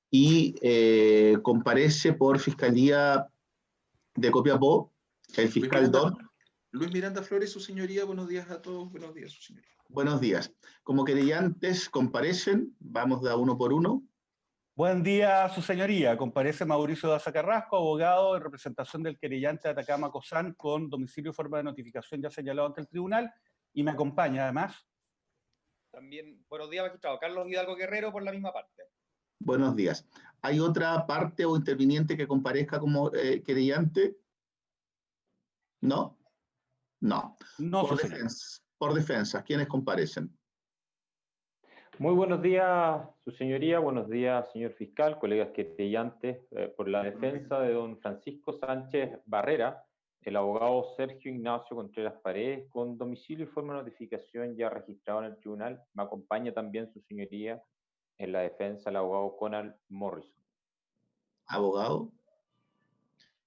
y comparece por Fiscalía de Copiapó, el fiscal Don. Luis Miranda Flores, su señoría, buenos días a todos, buenos días, su señoría. Buenos días. Como querellantes comparecen, vamos de a uno por uno. Buen día, su señoría. Comparece Mauricio Daza Carrasco, abogado en representación del querellante Atacama Cosán, con domicilio y forma de notificación ya señalado ante el tribunal, y me acompaña además. También, buenos días, magistrado. Carlos Hidalgo Guerrero, por la misma parte. Buenos días. ¿Hay otra parte o interviniente que comparezca como querellante? ¿No? No. No, Por defensa, ¿quiénes comparecen? Muy buenos días, su señoría, buenos días, señor fiscal, colegas querellantes, por la defensa de don Francisco Sánchez Barrera, el abogado Sergio Ignacio Contreras Paredes, con domicilio y forma de notificación ya registrado en el tribunal. Me acompaña también su señoría en la defensa el abogado Conal Morrison. Abogado.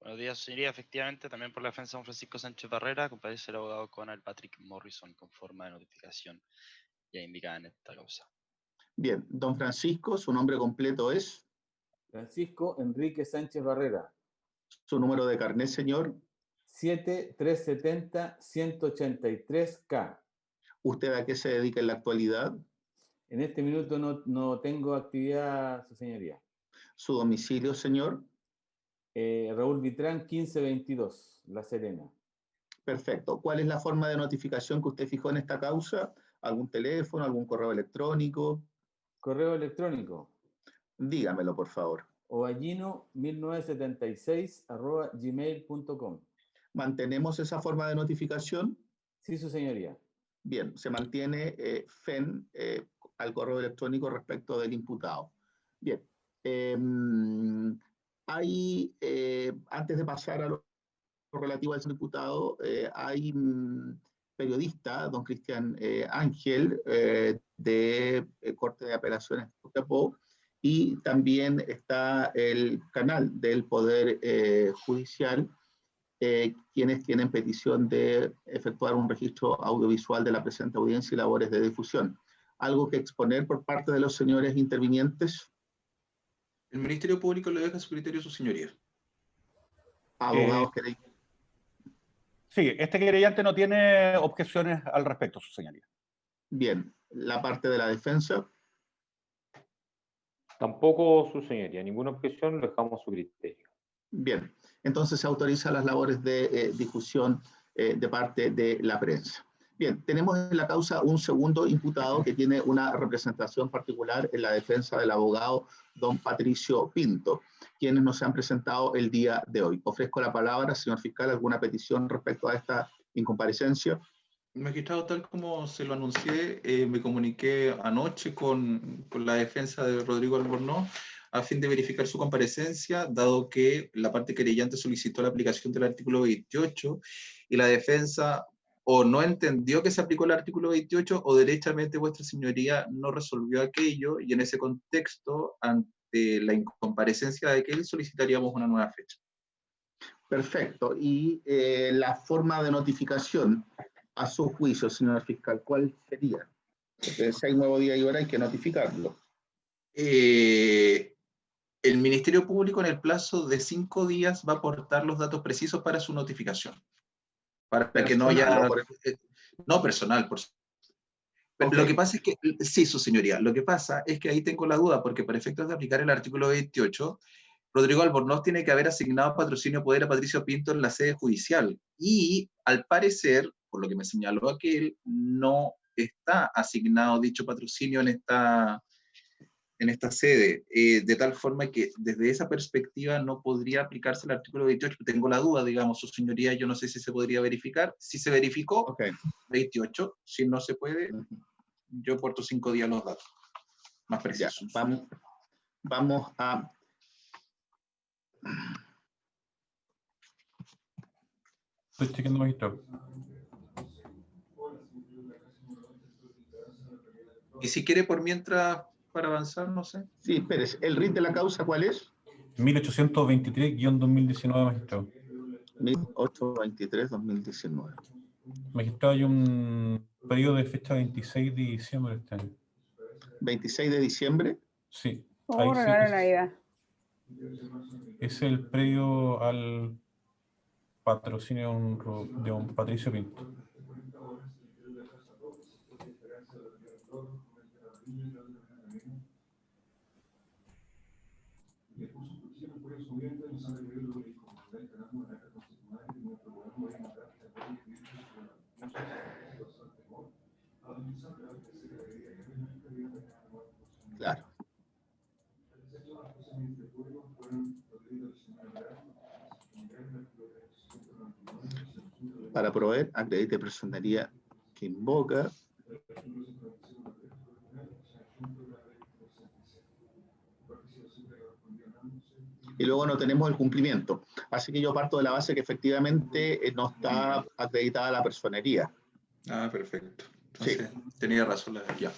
Buenos días, señoría. Efectivamente, también por la defensa de don Francisco Sánchez Barrera, comparece el abogado Conal Patrick Morrison con forma de notificación ya indicada en esta causa. Bien, don Francisco, su nombre completo es. Francisco Enrique Sánchez Barrera. Su número de carnet, señor. 7370-183K. ¿Usted a qué se dedica en la actualidad? En este minuto no tengo actividad, su señoría. ¿Su domicilio, señor? Raúl Vitrán, 1522, La Serena. Perfecto. ¿Cuál es la forma de notificación que usted fijó en esta causa? ¿Algún teléfono, algún correo electrónico? Correo electrónico. Dígamelo, por favor. ovallino1976@gmail.com. ¿Mantenemos esa forma de notificación? Sí, su señoría. Bien, se mantiene FEN al correo electrónico respecto del imputado. Bien. Antes de pasar a lo relativo al imputado, hay periodista, don Cristian Ángel, de Corte de Apelaciones de Copiapó, y también está el canal del Poder Judicial, quienes tienen petición de efectuar un registro audiovisual de la presente audiencia y labores de difusión. ¿Algo que exponer por parte de los señores intervinientes? El Ministerio Público le deja a su criterio, su señoría. Abogados, ¿queréis? Sí, este querellante no tiene objeciones al respecto, su señoría. Bien, la parte de la defensa. Tampoco, su señoría, ninguna objeción, lo dejamos a su criterio. Bien, entonces se autoriza las labores de difusión de parte de la prensa. Bien, tenemos en la causa un segundo imputado que tiene una representación particular en la defensa del abogado don Patricio Pinto, quienes nos han presentado el día de hoy. Ofrezco la palabra, señor fiscal, ¿alguna petición respecto a esta incomparecencia? Magistrado, tal como se lo anuncié, me comuniqué anoche con la defensa de Rodrigo Albornoz a fin de verificar su comparecencia, dado que la parte querellante solicitó la aplicación del artículo 28 y la defensa o no entendió que se aplicó el artículo 28 o derechamente vuestra señoría no resolvió aquello, y en ese contexto, ante la incomparecencia de aquel, solicitaríamos una nueva fecha. Perfecto. Y la forma de notificación a su juicio, señor fiscal, ¿cuál sería? Porque si hay nuevo día y hora hay que notificarlo. El Ministerio Público en el plazo de 5 días va a aportar los datos precisos para su notificación. Para que no haya... No personal, por supuesto. Okay. Lo que pasa es que, sí, su señoría, lo que pasa es que ahí tengo la duda, porque para efectos de aplicar el artículo 28, Rodrigo Albornoz tiene que haber asignado patrocinio poder a Patricio Pinto en la sede judicial. Y al parecer, por lo que me señaló aquel, no está asignado dicho patrocinio en esta sede, de tal forma que desde esa perspectiva no podría aplicarse el artículo 28. Tengo la duda, digamos, su señoría, yo no sé si se podría verificar. Si se verificó, okay. 28, si no se puede, yo aporto 5 días los datos más precisos. Ya, vamos a... Estoy chequeando, magistrado. Y si quiere, por mientras, para avanzar, no sé. Sí, espérese. ¿El RIT de la causa cuál es? 1823-2019, magistrado. 1823-2019. Magistrado, hay un pedido de fecha 26 de diciembre de este año. ¿26 de diciembre? Sí. Ahí Oh, sí, regalo de Navidad. es el predio al patrocinio de un Patricio Pinto. Claro. Para proveer acredite personería que invoca. Y luego no tenemos el cumplimiento. Así que yo parto de la base que efectivamente no está acreditada la personería. Ah, perfecto. Entonces, Sí. tenía razón ya.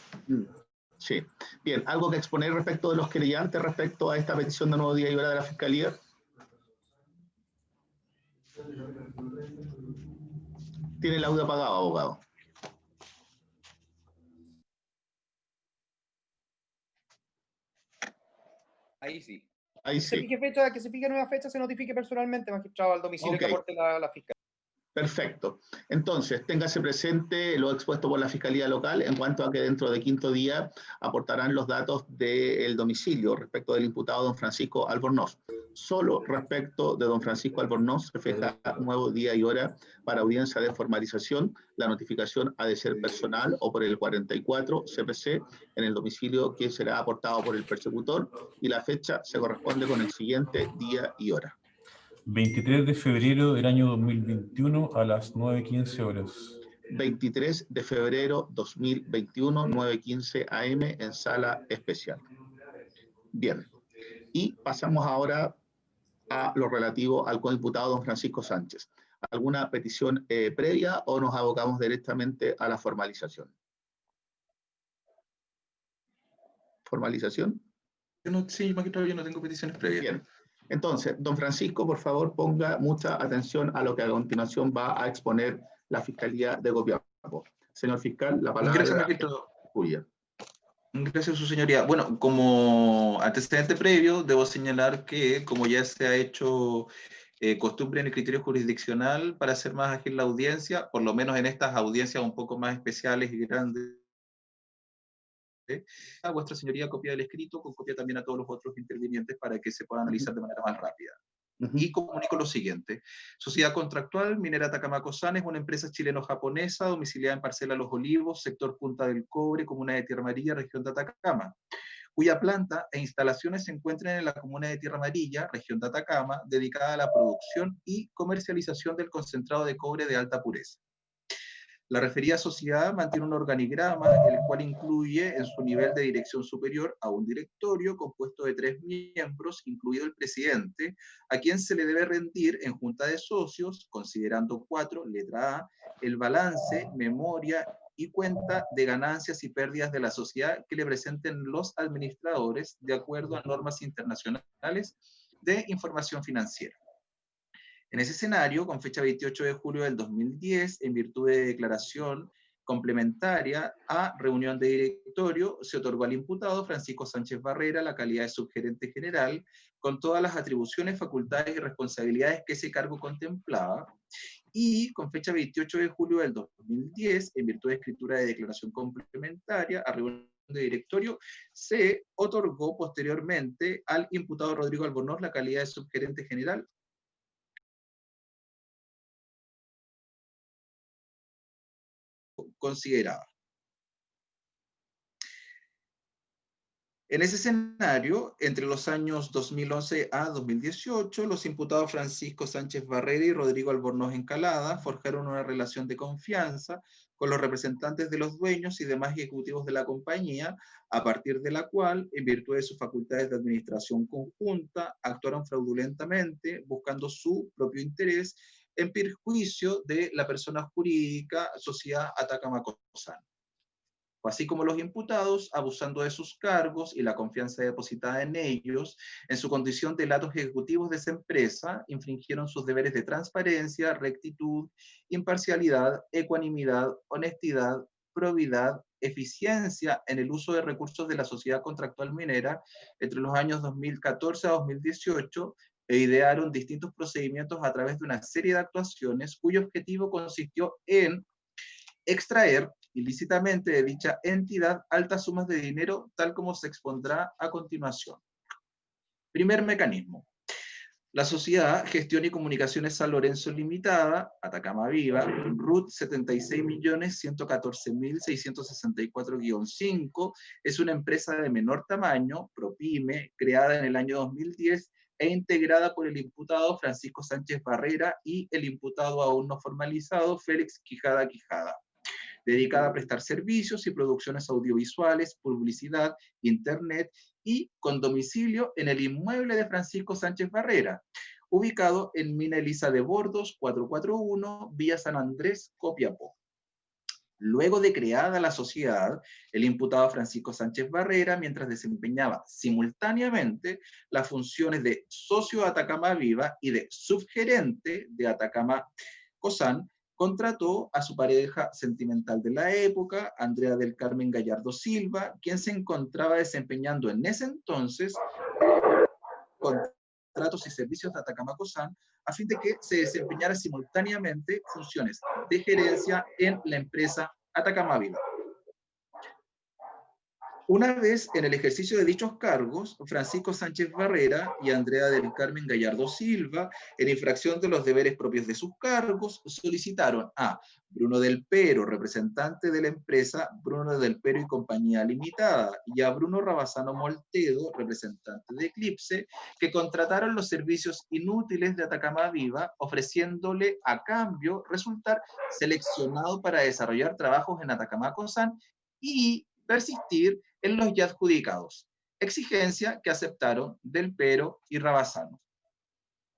Sí. Bien, ¿algo que exponer respecto de los querellantes respecto a esta petición de nuevo día y hora de la Fiscalía? Tiene el audio apagado, abogado. Ahí sí. Ahí Que se sí. fije fecha, que se fije nueva fecha, se notifique personalmente, magistrado, al domicilio que aporte la fiscal. Perfecto. Entonces, téngase presente lo expuesto por la Fiscalía Local en cuanto a que dentro de 5º día aportarán los datos del domicilio respecto del imputado don Francisco Albornoz. Solo respecto de don Francisco Albornoz se fija nuevo día y hora para audiencia de formalización. La notificación ha de ser personal o por el 44 CPC en el domicilio que será aportado por el persecutor y la fecha se corresponde con el siguiente día y hora. 23 de febrero del año 2021 a las 9:15 horas. 23 de febrero 2021, 9:15 AM en sala especial. Bien, y pasamos ahora a lo relativo al coimputado don Francisco Sánchez. ¿Alguna petición previa o nos abocamos directamente a la formalización? ¿Formalización? Sí, magistrado, yo no tengo peticiones previas. Bien. Entonces, don Francisco, por favor, ponga mucha atención a lo que a continuación va a exponer la Fiscalía de Copiapó. Señor fiscal, la palabra es tuya. Gracias, su señoría. Bueno, como antecedente previo, debo señalar que, como ya se ha hecho costumbre en el criterio jurisdiccional para hacer más ágil la audiencia, por lo menos en estas audiencias un poco más especiales y grandes, a vuestra señoría copia del escrito, con copia también a todos los otros intervinientes para que se pueda analizar de manera más rápida. Y comunico lo siguiente. Sociedad Contractual Minera Atacama San es una empresa chileno-japonesa domiciliada en Parcela Los Olivos, sector Punta del Cobre, comuna de Tierra Amarilla, región de Atacama, cuya planta e instalaciones se encuentran en la comuna de Tierra Amarilla, región de Atacama, dedicada a la producción y comercialización del concentrado de cobre de alta pureza. La referida sociedad mantiene un organigrama, el cual incluye en su nivel de dirección superior a un directorio compuesto de 3 miembros, incluido el presidente, a quien se le debe rendir en junta de socios, considerando 4, letra A, el balance, memoria y cuenta de ganancias y pérdidas de la sociedad que le presenten los administradores de acuerdo a normas internacionales de información financiera. En ese escenario, con fecha 28 de julio del 2010, en virtud de declaración complementaria a reunión de directorio, se otorgó al imputado Francisco Sánchez Barrera la calidad de subgerente general, con todas las atribuciones, facultades y responsabilidades que ese cargo contemplaba, y con fecha 28 de julio del 2010, en virtud de escritura de declaración complementaria a reunión de directorio, se otorgó posteriormente al imputado Rodrigo Albornoz la calidad de subgerente general consideraba. En ese escenario, entre los años 2011 a 2018, los imputados Francisco Sánchez Barrera y Rodrigo Albornoz Encalada forjaron una relación de confianza con los representantes de los dueños y demás ejecutivos de la compañía, a partir de la cual, en virtud de sus facultades de administración conjunta, actuaron fraudulentamente, buscando su propio interés en perjuicio de la persona jurídica Sociedad Atacama San. Así como los imputados, abusando de sus cargos y la confianza depositada en ellos, en su condición de latos ejecutivos de esa empresa, infringieron sus deberes de transparencia, rectitud, imparcialidad, ecuanimidad, honestidad, probidad eficiencia en el uso de recursos de la sociedad contractual minera entre los años 2014 a 2018 e idearon distintos procedimientos a través de una serie de actuaciones cuyo objetivo consistió en extraer ilícitamente de dicha entidad altas sumas de dinero, tal como se expondrá a continuación. Primer mecanismo. La Sociedad Gestión y Comunicaciones San Lorenzo Limitada, Atacama Viva, RUT 76.114.664-5, es una empresa de menor tamaño, ProPyme, creada en el año 2010 e integrada por el imputado Francisco Sánchez Barrera y el imputado aún no formalizado Félix Quijada Quijada, dedicada a prestar servicios y producciones audiovisuales, publicidad, internet y con domicilio en el inmueble de Francisco Sánchez Barrera, ubicado en Mina Elisa de Bordos, 441, Villa San Andrés, Copiapó. Luego de creada la sociedad, el imputado Francisco Sánchez Barrera, mientras desempeñaba simultáneamente las funciones de socio de Atacama Viva y de subgerente de Atacama Cosán, contrató a su pareja sentimental de la época, Andrea del Carmen Gallardo Silva, quien se encontraba desempeñando en ese entonces contratos y servicios de Atacama Cosán, a fin de que se desempeñara simultáneamente funciones de gerencia en la empresa Atacama Viva. Una vez en el ejercicio de dichos cargos, Francisco Sánchez Barrera y Andrea del Carmen Gallardo Silva, en infracción de los deberes propios de sus cargos, solicitaron a Bruno del Pero, representante de la empresa Bruno del Pero y Compañía Limitada, y a Bruno Rabasano Moltedo, representante de Eclipse, que contrataron los servicios inútiles de Atacama Viva, ofreciéndole a cambio resultar seleccionado para desarrollar trabajos en Atacama Cosán y persistir en los ya adjudicados, exigencia que aceptaron del Pero y Rabasano.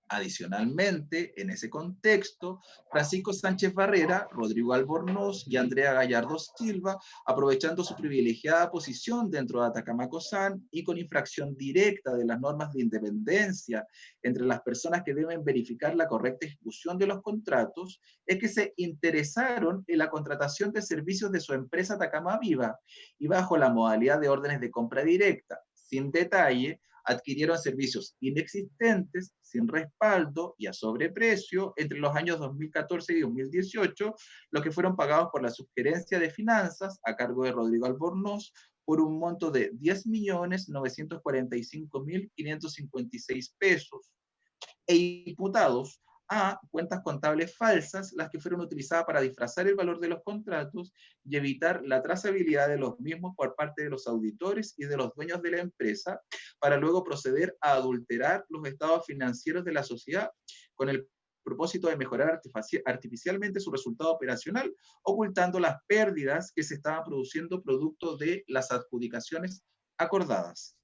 Adicionalmente, en ese contexto, Francisco Sánchez Barrera, Rodrigo Albornoz y Andrea Gallardo Silva, aprovechando su privilegiada posición dentro de Atacama Cosán y con infracción directa de las normas de independencia entre las personas que deben verificar la correcta ejecución de los contratos, es que se interesaron en la contratación de servicios de su empresa Atacama Viva y bajo la modalidad de órdenes de compra directa, sin detalle, adquirieron servicios inexistentes, sin respaldo y a sobreprecio entre los años 2014 y 2018, los que fueron pagados por la Subgerencia de Finanzas, a cargo de Rodrigo Albornoz, por un monto de 10.945.556 pesos, e imputados a cuentas contables falsas, las que fueron utilizadas para disfrazar el valor de los contratos y evitar la trazabilidad de los mismos por parte de los auditores y de los dueños de la empresa, para luego proceder a adulterar los estados financieros de la sociedad con el propósito de mejorar artificialmente su resultado operacional, ocultando las pérdidas que se estaban produciendo producto de las adjudicaciones acordadas.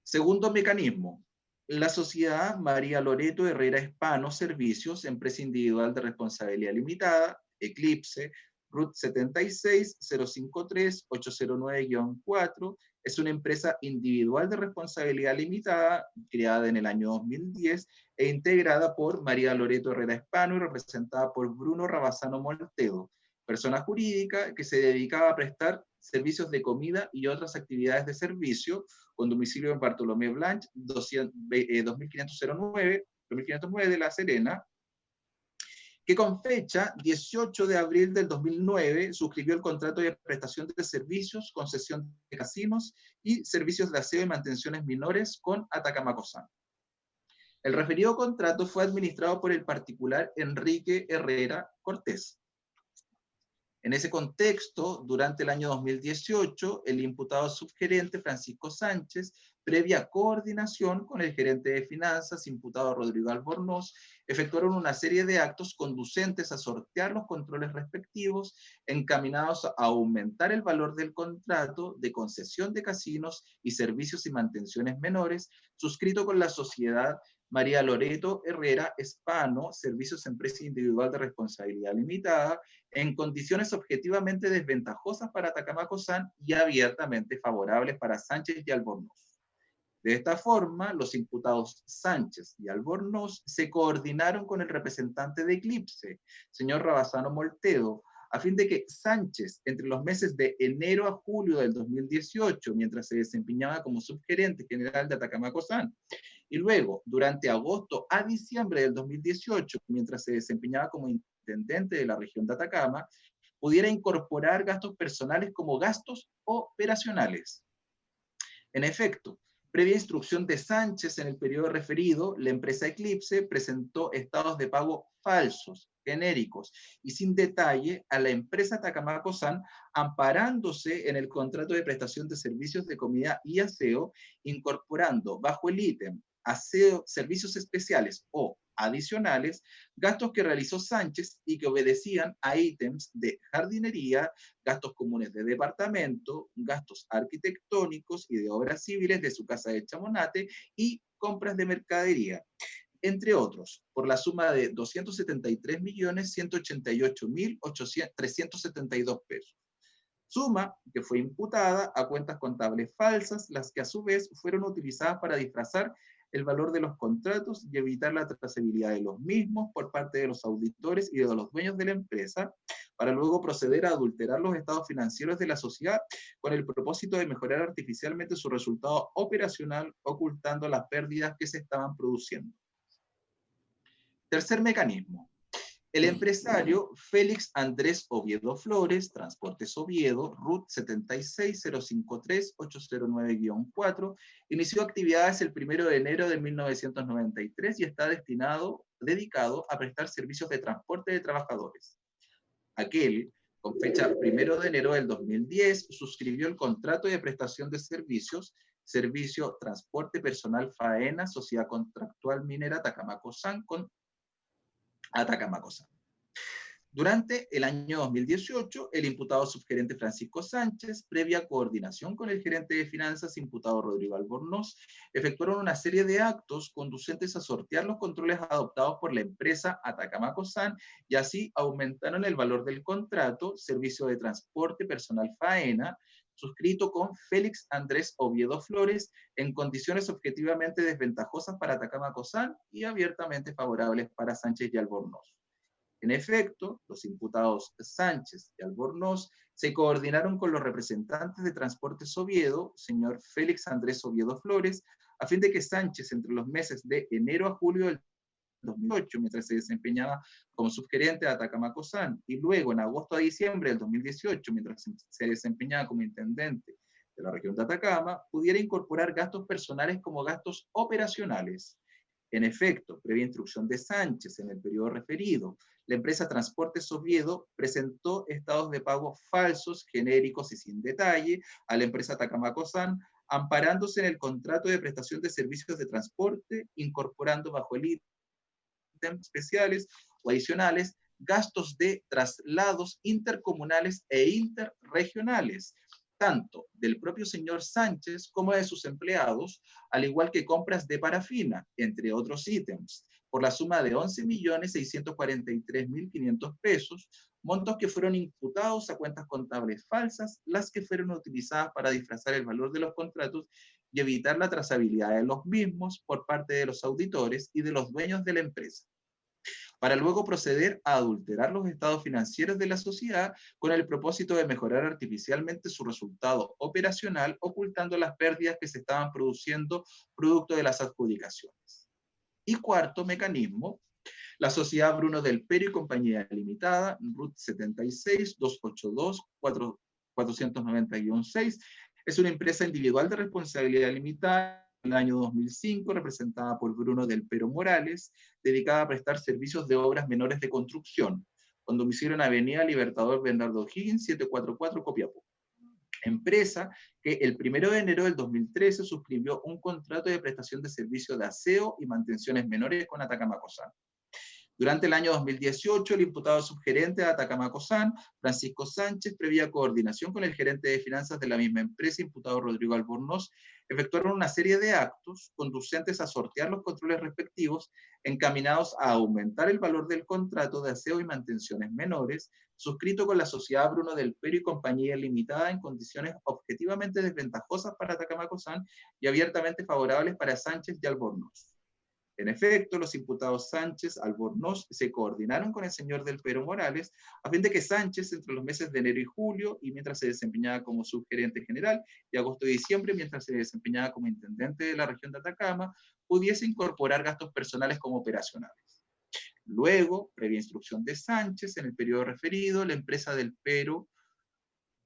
Segundo mecanismo. La sociedad María Loreto Herrera Hispano Servicios, empresa individual de responsabilidad limitada, Eclipse, RUT 76-053-809-4, es una empresa individual de responsabilidad limitada, creada en el año 2010 e integrada por María Loreto Herrera Hispano y representada por Bruno Rabasano Moltedo, persona jurídica que se dedicaba a prestar servicios de comida y otras actividades de servicio, con domicilio en Bartolomé Blanch, 2509 de La Serena, que con fecha 18 de abril del 2009 suscribió el contrato de prestación de servicios, concesión de casinos y servicios de aseo y mantenciones menores con Atacama Cosán. El referido contrato fue administrado por el particular Enrique Herrera Cortés. En ese contexto, durante el año 2018, el imputado subgerente Francisco Sánchez, previa coordinación con el gerente de finanzas, imputado Rodrigo Albornoz, efectuaron una serie de actos conducentes a sortear los controles respectivos, encaminados a aumentar el valor del contrato de concesión de casinos y servicios y mantenciones menores, suscrito con la sociedad María Loreto Herrera Hispano Servicios Empresa Individual de Responsabilidad Limitada, en condiciones objetivamente desventajosas para Atacama Cosán y abiertamente favorables para Sánchez y Albornoz. De esta forma, los imputados Sánchez y Albornoz se coordinaron con el representante de Eclipse, señor Rabasano Moltedo, a fin de que Sánchez, entre los meses de enero a julio del 2018, mientras se desempeñaba como subgerente general de Atacama Cosán, y luego, durante agosto a diciembre del 2018, mientras se desempeñaba como intendente de la región de Atacama, pudiera incorporar gastos personales como gastos operacionales. En efecto, previa instrucción de Sánchez en el periodo referido, la empresa Eclipse presentó estados de pago falsos, genéricos y sin detalle a la empresa Atacama Cosán, amparándose en el contrato de prestación de servicios de comida y aseo, incorporando bajo el ítem aseo, servicios especiales o adicionales, gastos que realizó Sánchez y que obedecían a ítems de jardinería, gastos comunes de departamento, gastos arquitectónicos y de obras civiles de su casa de Chamonate y compras de mercadería, entre otros, por la suma de 273.188.372 pesos. Suma que fue imputada a cuentas contables falsas, las que a su vez fueron utilizadas para disfrazar el valor de los contratos y evitar la trazabilidad de los mismos por parte de los auditores y de los dueños de la empresa, para luego proceder a adulterar los estados financieros de la sociedad con el propósito de mejorar artificialmente su resultado operacional, ocultando las pérdidas que se estaban produciendo. Tercer mecanismo. El empresario Félix Andrés Oviedo Flores, Transportes Oviedo, RUT 76053-809-4, inició actividades el 1 de enero de 1993 y está dedicado a prestar servicios de transporte de trabajadores. Aquel, con fecha 1 de enero del 2010, suscribió el contrato de prestación de servicios, servicio Transporte Personal Faena, Sociedad Contractual Minera Atacama Cosán, con Atacama Cosán. Durante el año 2018, el imputado subgerente Francisco Sánchez, previa coordinación con el gerente de finanzas, imputado Rodrigo Albornoz, efectuaron una serie de actos conducentes a sortear los controles adoptados por la empresa Atacama Cosán y así aumentaron el valor del contrato, servicio de transporte personal Faena, suscrito con Félix Andrés Oviedo Flores, en condiciones objetivamente desventajosas para Atacama Cosán y abiertamente favorables para Sánchez y Albornoz. En efecto, los imputados Sánchez y Albornoz se coordinaron con los representantes de Transportes Oviedo, señor Félix Andrés Oviedo Flores, a fin de que Sánchez, entre los meses de enero a julio del 2008, mientras se desempeñaba como subgerente de Atacama Cosán, y luego en agosto a diciembre del 2018, mientras se desempeñaba como intendente de la región de Atacama, pudiera incorporar gastos personales como gastos operacionales. En efecto, previa instrucción de Sánchez en el periodo referido, la empresa Transportes Oviedo presentó estados de pago falsos, genéricos y sin detalle a la empresa Atacama Cosán, amparándose en el contrato de prestación de servicios de transporte, incorporando bajo el ítem especiales o adicionales gastos de traslados intercomunales e interregionales, tanto del propio señor Sánchez como de sus empleados, al igual que compras de parafina, entre otros ítems, por la suma de 11.643.500 pesos, montos que fueron imputados a cuentas contables falsas, las que fueron utilizadas para disfrazar el valor de los contratos y evitar la trazabilidad de los mismos por parte de los auditores y de los dueños de la empresa, para luego proceder a adulterar los estados financieros de la sociedad con el propósito de mejorar artificialmente su resultado operacional, ocultando las pérdidas que se estaban produciendo producto de las adjudicaciones. Y cuarto mecanismo, la sociedad Bruno del Perio y Compañía Limitada, RUT 76-282-490-6, es una empresa individual de responsabilidad limitada en el año 2005, representada por Bruno del Pero Morales, dedicada a prestar servicios de obras menores de construcción, con domicilio en Avenida Libertador Bernardo O'Higgins, 744 Copiapó. Empresa que el 1 de enero del 2013 suscribió un contrato de prestación de servicios de aseo y mantenciones menores con Atacama Cosán. Durante el año 2018, el imputado subgerente de Atacama Cosán, Francisco Sánchez, previa coordinación con el gerente de finanzas de la misma empresa, imputado Rodrigo Albornoz, efectuaron una serie de actos conducentes a sortear los controles respectivos, encaminados a aumentar el valor del contrato de aseo y mantenciones menores, suscrito con la sociedad Bruno del Perio y Compañía Limitada en condiciones objetivamente desventajosas para Atacama Cosán y abiertamente favorables para Sánchez y Albornoz. En efecto, los imputados Sánchez, Albornoz se coordinaron con el señor Del Pero Morales a fin de que Sánchez, entre los meses de enero y julio, y mientras se desempeñaba como subgerente general, y agosto y diciembre, mientras se desempeñaba como intendente de la región de Atacama, pudiese incorporar gastos personales como operacionales. Luego, previa instrucción de Sánchez, en el periodo referido, la empresa Del Pero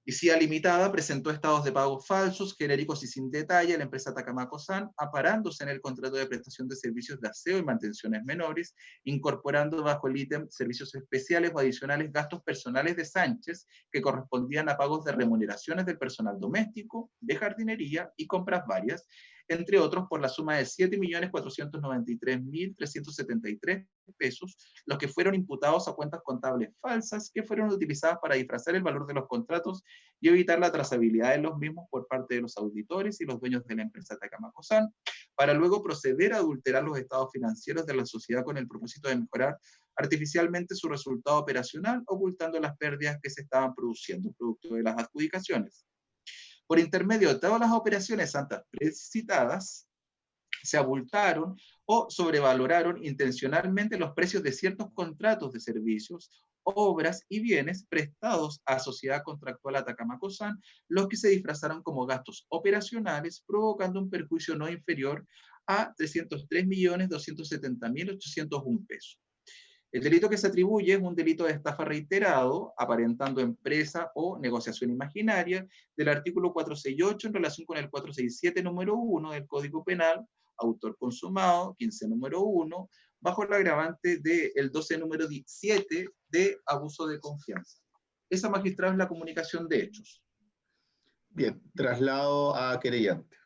y CIA Limitada presentó estados de pago falsos, genéricos y sin detalle a la empresa Atacama-Cosan, aparándose en el contrato de prestación de servicios de aseo y mantenciones menores, incorporando bajo el ítem servicios especiales o adicionales gastos personales de Sánchez que correspondían a pagos de remuneraciones del personal doméstico, de jardinería y compras varias, entre otros por la suma de 7.493.373 pesos, los que fueron imputados a cuentas contables falsas que fueron utilizadas para disfrazar el valor de los contratos y evitar la trazabilidad de los mismos por parte de los auditores y los dueños de la empresa Atacama-Cosan, para luego proceder a adulterar los estados financieros de la sociedad con el propósito de mejorar artificialmente su resultado operacional, ocultando las pérdidas que se estaban produciendo producto de las adjudicaciones. Por intermedio de todas las operaciones antes precitadas, se abultaron o sobrevaloraron intencionalmente los precios de ciertos contratos de servicios, obras y bienes prestados a Sociedad Contractual Atacama-Cosan, los que se disfrazaron como gastos operacionales, provocando un perjuicio no inferior a 303.270.801 pesos. El delito que se atribuye es un delito de estafa reiterado, aparentando empresa o negociación imaginaria, del artículo 468 en relación con el 467 número 1 del Código Penal, autor consumado, 15 número 1, bajo el agravante del 12 número 7 de abuso de confianza. Esa, magistrado, es la comunicación de hechos. Bien, traslado a querellante.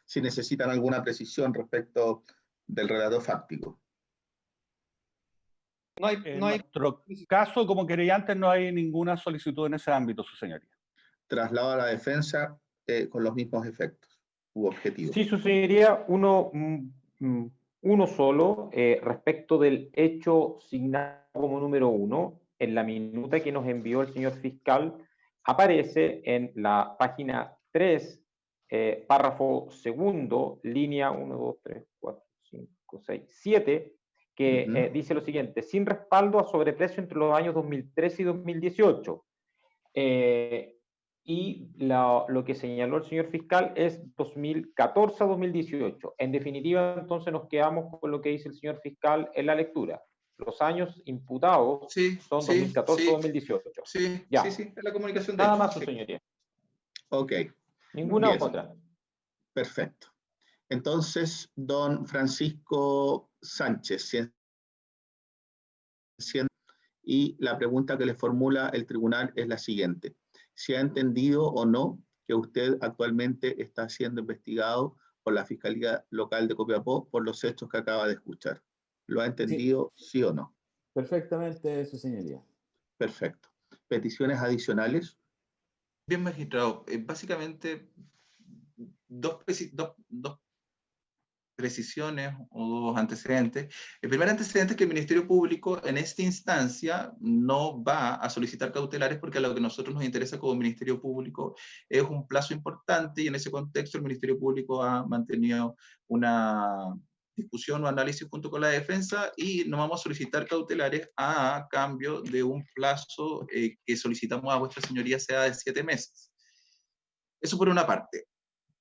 Si necesitan alguna precisión respecto del relato fáctico. En nuestro caso, como querellantes, no hay ninguna solicitud en ese ámbito, su señoría. Traslado a la defensa con los mismos efectos u objetivos. Sí, su señoría, uno solo, respecto del hecho signado como número 1, en la minuta que nos envió el señor fiscal, aparece en la página 3, párrafo segundo, línea 1, 2, 3, 4, 5, 6, 7, que dice lo siguiente: sin respaldo a sobreprecio entre los años 2013 y 2018. Y lo que señaló el señor fiscal es 2014 a 2018. En definitiva, entonces nos quedamos con lo que dice el señor fiscal en la lectura. Los años imputados son 2014 a 2018. Sí, ya. Sí, es la comunicación de Nada hechos. más, su señoría. Ok. Ninguna otra. Perfecto. Entonces, don Francisco Sánchez, y la pregunta que le formula el tribunal es la siguiente: ¿se ha entendido o no que usted actualmente está siendo investigado por la Fiscalía Local de Copiapó por los hechos que acaba de escuchar? ¿Lo ha entendido, sí o no? Perfectamente, su señoría. Perfecto. ¿Peticiones adicionales? Bien, magistrado. Básicamente, dos precisiones o dos antecedentes. El primer antecedente es que el Ministerio Público en esta instancia no va a solicitar cautelares, porque a lo que a nosotros nos interesa como Ministerio Público es un plazo importante, y en ese contexto el Ministerio Público ha mantenido una discusión o análisis junto con la defensa, y no vamos a solicitar cautelares a cambio de un plazo que solicitamos a vuestra señoría sea de 7 meses. Eso por una parte.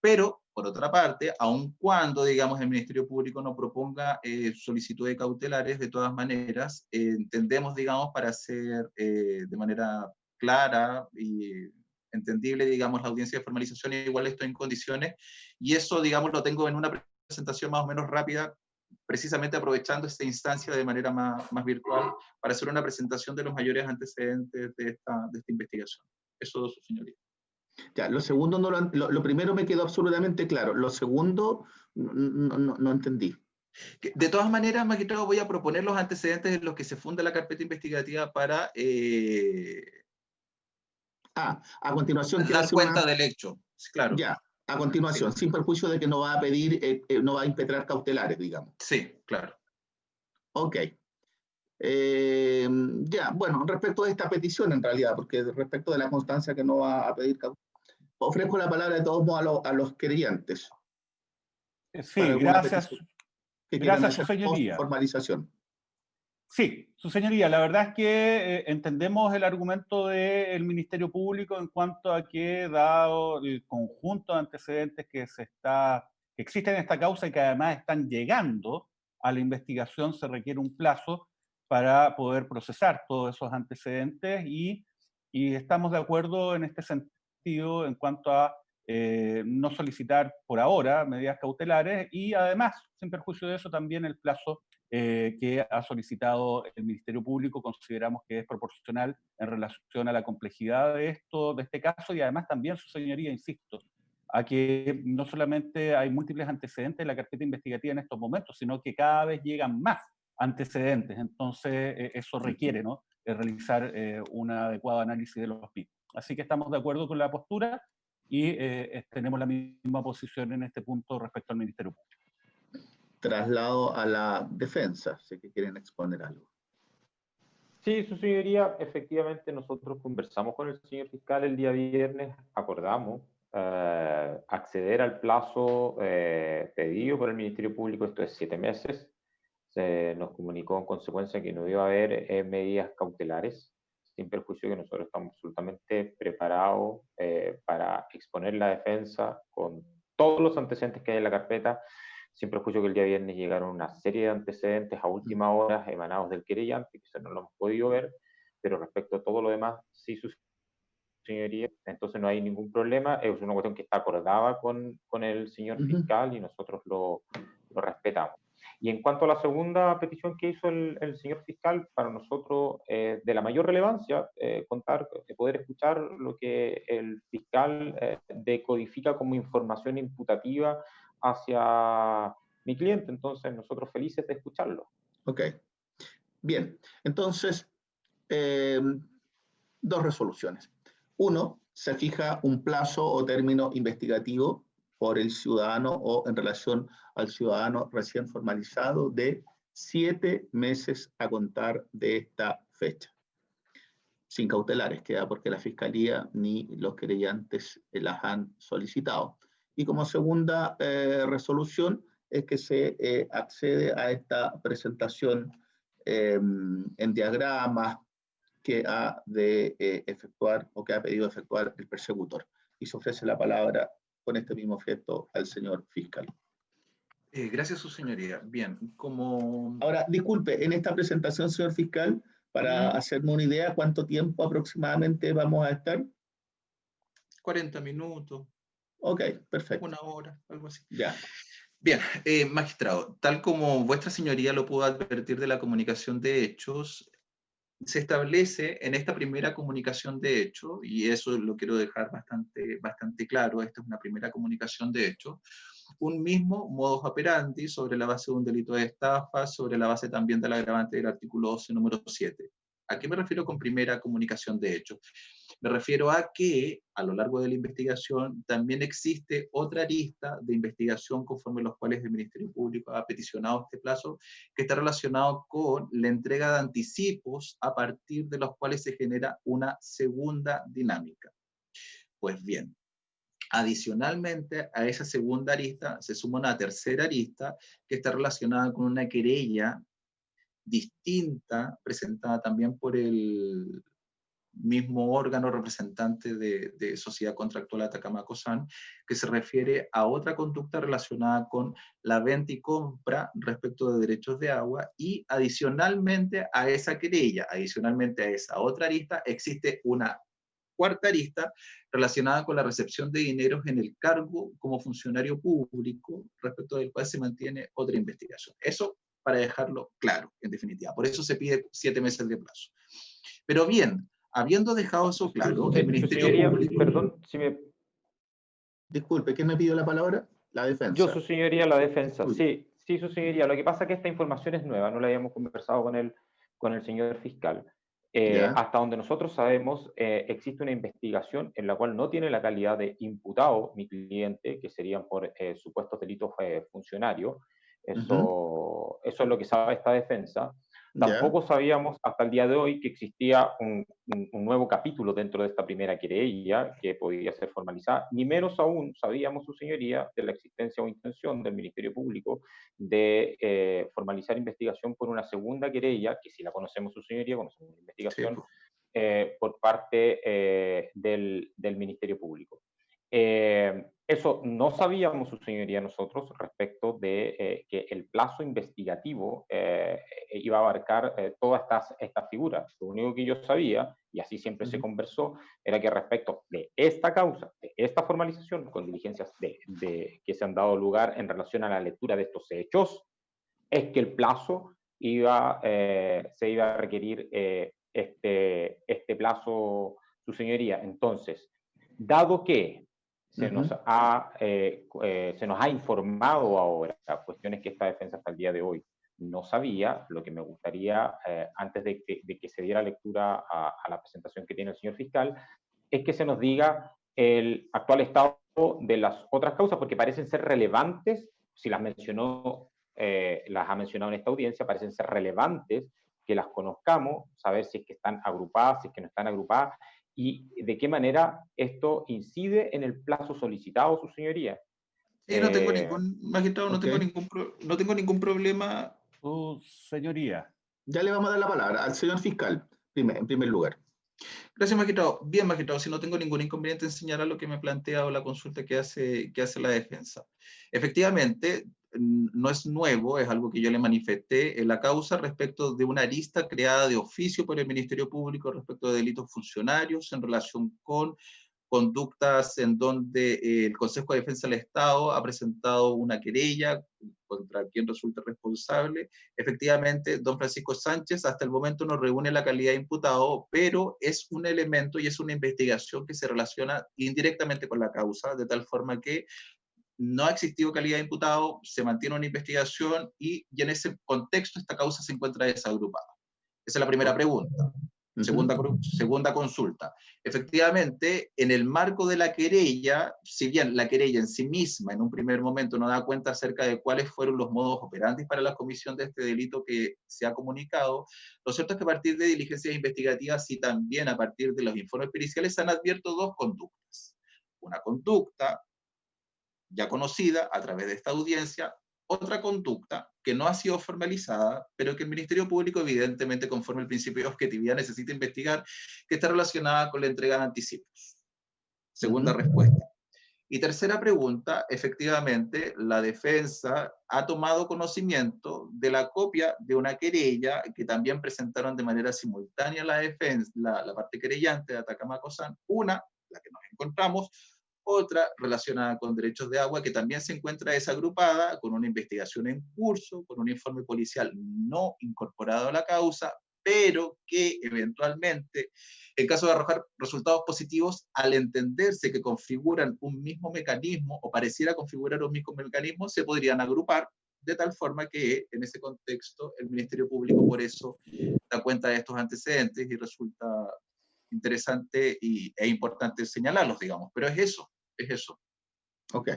Pero, por otra parte, aun cuando, digamos, el Ministerio Público no proponga solicitud de cautelares, de todas maneras, entendemos, digamos, para hacer de manera clara y entendible, digamos, la audiencia de formalización, igual estoy en condiciones, y eso, digamos, lo tengo en una presentación más o menos rápida, precisamente aprovechando esta instancia de manera más virtual, para hacer una presentación de los mayores antecedentes de esta investigación. Eso, su señoría. Ya, lo segundo, lo primero me quedó absolutamente claro. Lo segundo, no entendí. De todas maneras, magistrado, voy a proponer los antecedentes en los que se funda la carpeta investigativa para a continuación dar cuenta del hecho. Claro. Ya, a continuación, sin perjuicio de que no va a pedir, no va a impetrar cautelares, digamos. Sí, claro. Ok. Ya, bueno, respecto de esta petición en realidad, porque respecto de la constancia que no va a pedir cautelares, ofrezco la palabra de todos modos a los querellantes. Sí, gracias. que quieran Gracias, hacer su señoría. post-formalización. Sí, su señoría, la verdad es que entendemos el argumento del Ministerio Público en cuanto a que, dado el conjunto de antecedentes que existen en esta causa y que además están llegando a la investigación, se requiere un plazo para poder procesar todos esos antecedentes y estamos de acuerdo en este sentido en cuanto a no solicitar por ahora medidas cautelares y además, sin perjuicio de eso, también el plazo que ha solicitado el Ministerio Público consideramos que es proporcional en relación a la complejidad de este caso y además también, su señoría, insisto, a que no solamente hay múltiples antecedentes en la carpeta investigativa en estos momentos, sino que cada vez llegan más antecedentes. Entonces, eso requiere, ¿no?, realizar un adecuado análisis de los mismos. Así que estamos de acuerdo con la postura y tenemos la misma posición en este punto respecto al Ministerio Público. Traslado a la defensa, sé que quieren exponer algo. Sí, su señoría, efectivamente nosotros conversamos con el señor fiscal el día viernes, acordamos acceder al plazo pedido por el Ministerio Público, esto es 7 meses. Se nos comunicó en consecuencia que no iba a haber medidas cautelares, sin perjuicio que nosotros estamos absolutamente preparados para exponer la defensa con todos los antecedentes que hay en la carpeta, sin perjuicio que el día viernes llegaron una serie de antecedentes a última hora emanados del querellante, que no lo hemos podido ver, pero respecto a todo lo demás, sí, su señoría, entonces no hay ningún problema, es una cuestión que está acordada con el señor fiscal y nosotros lo respetamos. Y en cuanto a la segunda petición que hizo el señor fiscal, para nosotros de la mayor relevancia poder escuchar lo que el fiscal decodifica como información imputativa hacia mi cliente. Entonces, nosotros felices de escucharlo. Ok. Bien. Entonces, 2 resoluciones. 1, se fija un plazo o término investigativo por el ciudadano o en relación al ciudadano recién formalizado de 7 meses a contar de esta fecha. Sin cautelares, queda porque la Fiscalía ni los querellantes las han solicitado. Y como segunda resolución es que se accede a esta presentación en diagramas que ha de efectuar o que ha pedido efectuar el persecutor. Y se ofrece la palabra con este mismo objeto al señor fiscal. Gracias, su señoría. Bien, como... Ahora, disculpe, en esta presentación, señor fiscal, para hacerme una idea, ¿cuánto tiempo aproximadamente vamos a estar? 40 minutos. Ok, perfecto. 1 hora, algo así. Ya. Bien, magistrado, tal como vuestra señoría lo pudo advertir de la comunicación de hechos, se establece en esta primera comunicación de hechos, y eso lo quiero dejar bastante claro, esta es una primera comunicación de hechos, un mismo modus operandi sobre la base de un delito de estafa, sobre la base también del agravante del artículo 12, número 7. ¿A qué me refiero con primera comunicación de hechos? Me refiero a que a lo largo de la investigación también existe otra arista de investigación conforme los cuales el Ministerio Público ha peticionado este plazo, que está relacionado con la entrega de anticipos a partir de los cuales se genera una segunda dinámica. Pues bien, adicionalmente a esa segunda arista se suma una tercera arista que está relacionada con una querella distinta presentada también por el mismo órgano representante de Sociedad Contractual Atacama COSAN, que se refiere a otra conducta relacionada con la venta y compra respecto de derechos de agua, y adicionalmente a esa querella, adicionalmente a esa otra arista, existe una cuarta arista relacionada con la recepción de dineros en el cargo como funcionario público, respecto del cual se mantiene otra investigación. Eso para dejarlo claro, en definitiva. Por eso se pide 7 meses de plazo. Pero bien, habiendo dejado eso claro, el Ministerio Público... Perdón, si me... Disculpe, ¿quién me pidió la palabra? La defensa. Yo, su señoría, la defensa. Sí, su señoría. Lo que pasa es que esta información es nueva, no la habíamos conversado con el señor fiscal. Hasta donde nosotros sabemos, existe una investigación en la cual no tiene la calidad de imputado mi cliente, que serían por supuestos delitos funcionarios. Eso es lo que sabe esta defensa. Tampoco sabíamos hasta el día de hoy que existía un nuevo capítulo dentro de esta primera querella que podía ser formalizada, ni menos aún sabíamos, su señoría, de la existencia o intención del Ministerio Público de formalizar investigación por una segunda querella, que si la conocemos, su señoría, conocemos la investigación, por parte del Ministerio Público. Eso no sabíamos, su señoría, nosotros respecto de que el plazo investigativo iba a abarcar todas estas figuras. Lo único que yo sabía, y así siempre se conversó, era que respecto de esta causa, de esta formalización, con diligencias que se han dado lugar en relación a la lectura de estos hechos, es que el plazo se iba a requerir este plazo, su señoría. Entonces, dado que se nos ha informado ahora cuestiones que esta defensa hasta el día de hoy no sabía, lo que me gustaría, antes de que se diera lectura a la presentación que tiene el señor fiscal, es que se nos diga el actual estado de las otras causas, porque parecen ser relevantes, si las ha mencionado en esta audiencia, parecen ser relevantes que las conozcamos, saber si es que están agrupadas, si es que no están agrupadas, y de qué manera esto incide en el plazo solicitado, su señoría. Sí, no tengo ningún, magistrado, no tengo ningún problema. Su señoría. Ya le vamos a dar la palabra al señor fiscal, en primer lugar. Gracias, magistrado. Bien, magistrado, si no tengo ningún inconveniente en señalar lo que me plantea o la consulta que hace la defensa. Efectivamente, no es nuevo, es algo que yo le manifesté en la causa respecto de una arista creada de oficio por el Ministerio Público respecto de delitos funcionarios en relación con conductas en donde el Consejo de Defensa del Estado ha presentado una querella contra quien resulte responsable. Efectivamente, don Francisco Sánchez hasta el momento no reúne la calidad de imputado, pero es un elemento y es una investigación que se relaciona indirectamente con la causa, de tal forma que no ha existido calidad de imputado, se mantiene una investigación y en ese contexto esta causa se encuentra desagrupada. Esa es la primera pregunta. Segunda consulta. Efectivamente, en el marco de la querella, si bien la querella en sí misma en un primer momento no da cuenta acerca de cuáles fueron los modos operandi para la comisión de este delito que se ha comunicado, lo cierto es que a partir de diligencias investigativas y también a partir de los informes periciales se han advierto dos conductas. Una conducta ya conocida a través de esta audiencia, otra conducta que no ha sido formalizada, pero que el Ministerio Público, evidentemente, conforme al principio de objetividad, necesita investigar, que está relacionada con la entrega de anticipos. Segunda respuesta. Y tercera pregunta, efectivamente, la defensa ha tomado conocimiento de la copia de una querella que también presentaron de manera simultánea la defensa, la parte querellante de Atacama-Cosán, una, la que nos encontramos, otra relacionada con derechos de agua que también se encuentra desagrupada, con una investigación en curso, con un informe policial no incorporado a la causa, pero que eventualmente, en caso de arrojar resultados positivos, al entenderse que configuran un mismo mecanismo o pareciera configurar un mismo mecanismo, se podrían agrupar de tal forma que en ese contexto el Ministerio Público por eso da cuenta de estos antecedentes y resulta interesante e importante señalarlos, digamos, pero es eso. Ok,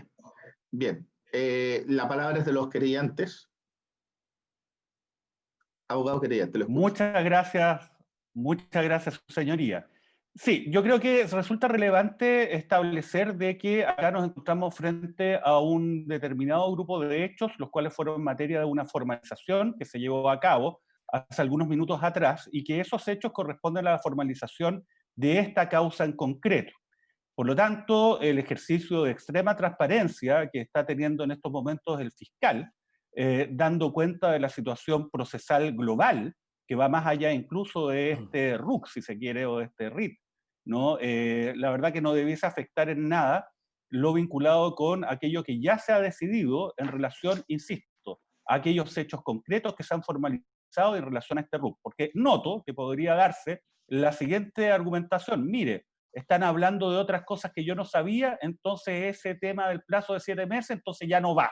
bien. La palabra es de los querellantes. Abogado querellante. Muchas gracias, su señoría. Sí, yo creo que resulta relevante establecer de que acá nos encontramos frente a un determinado grupo de hechos, los cuales fueron materia de una formalización que se llevó a cabo hace algunos minutos atrás, y que esos hechos corresponden a la formalización de esta causa en concreto. Por lo tanto, el ejercicio de extrema transparencia que está teniendo en estos momentos el fiscal, dando cuenta de la situación procesal global, que va más allá incluso de este RUC, si se quiere, o de este RIT, ¿no? La verdad que no debiese afectar en nada lo vinculado con aquello que ya se ha decidido en relación, insisto, a aquellos hechos concretos que se han formalizado en relación a este RUC. Porque noto que podría darse la siguiente argumentación: mire, están hablando de otras cosas que yo no sabía, entonces ese tema del plazo de 7 meses, entonces ya no va.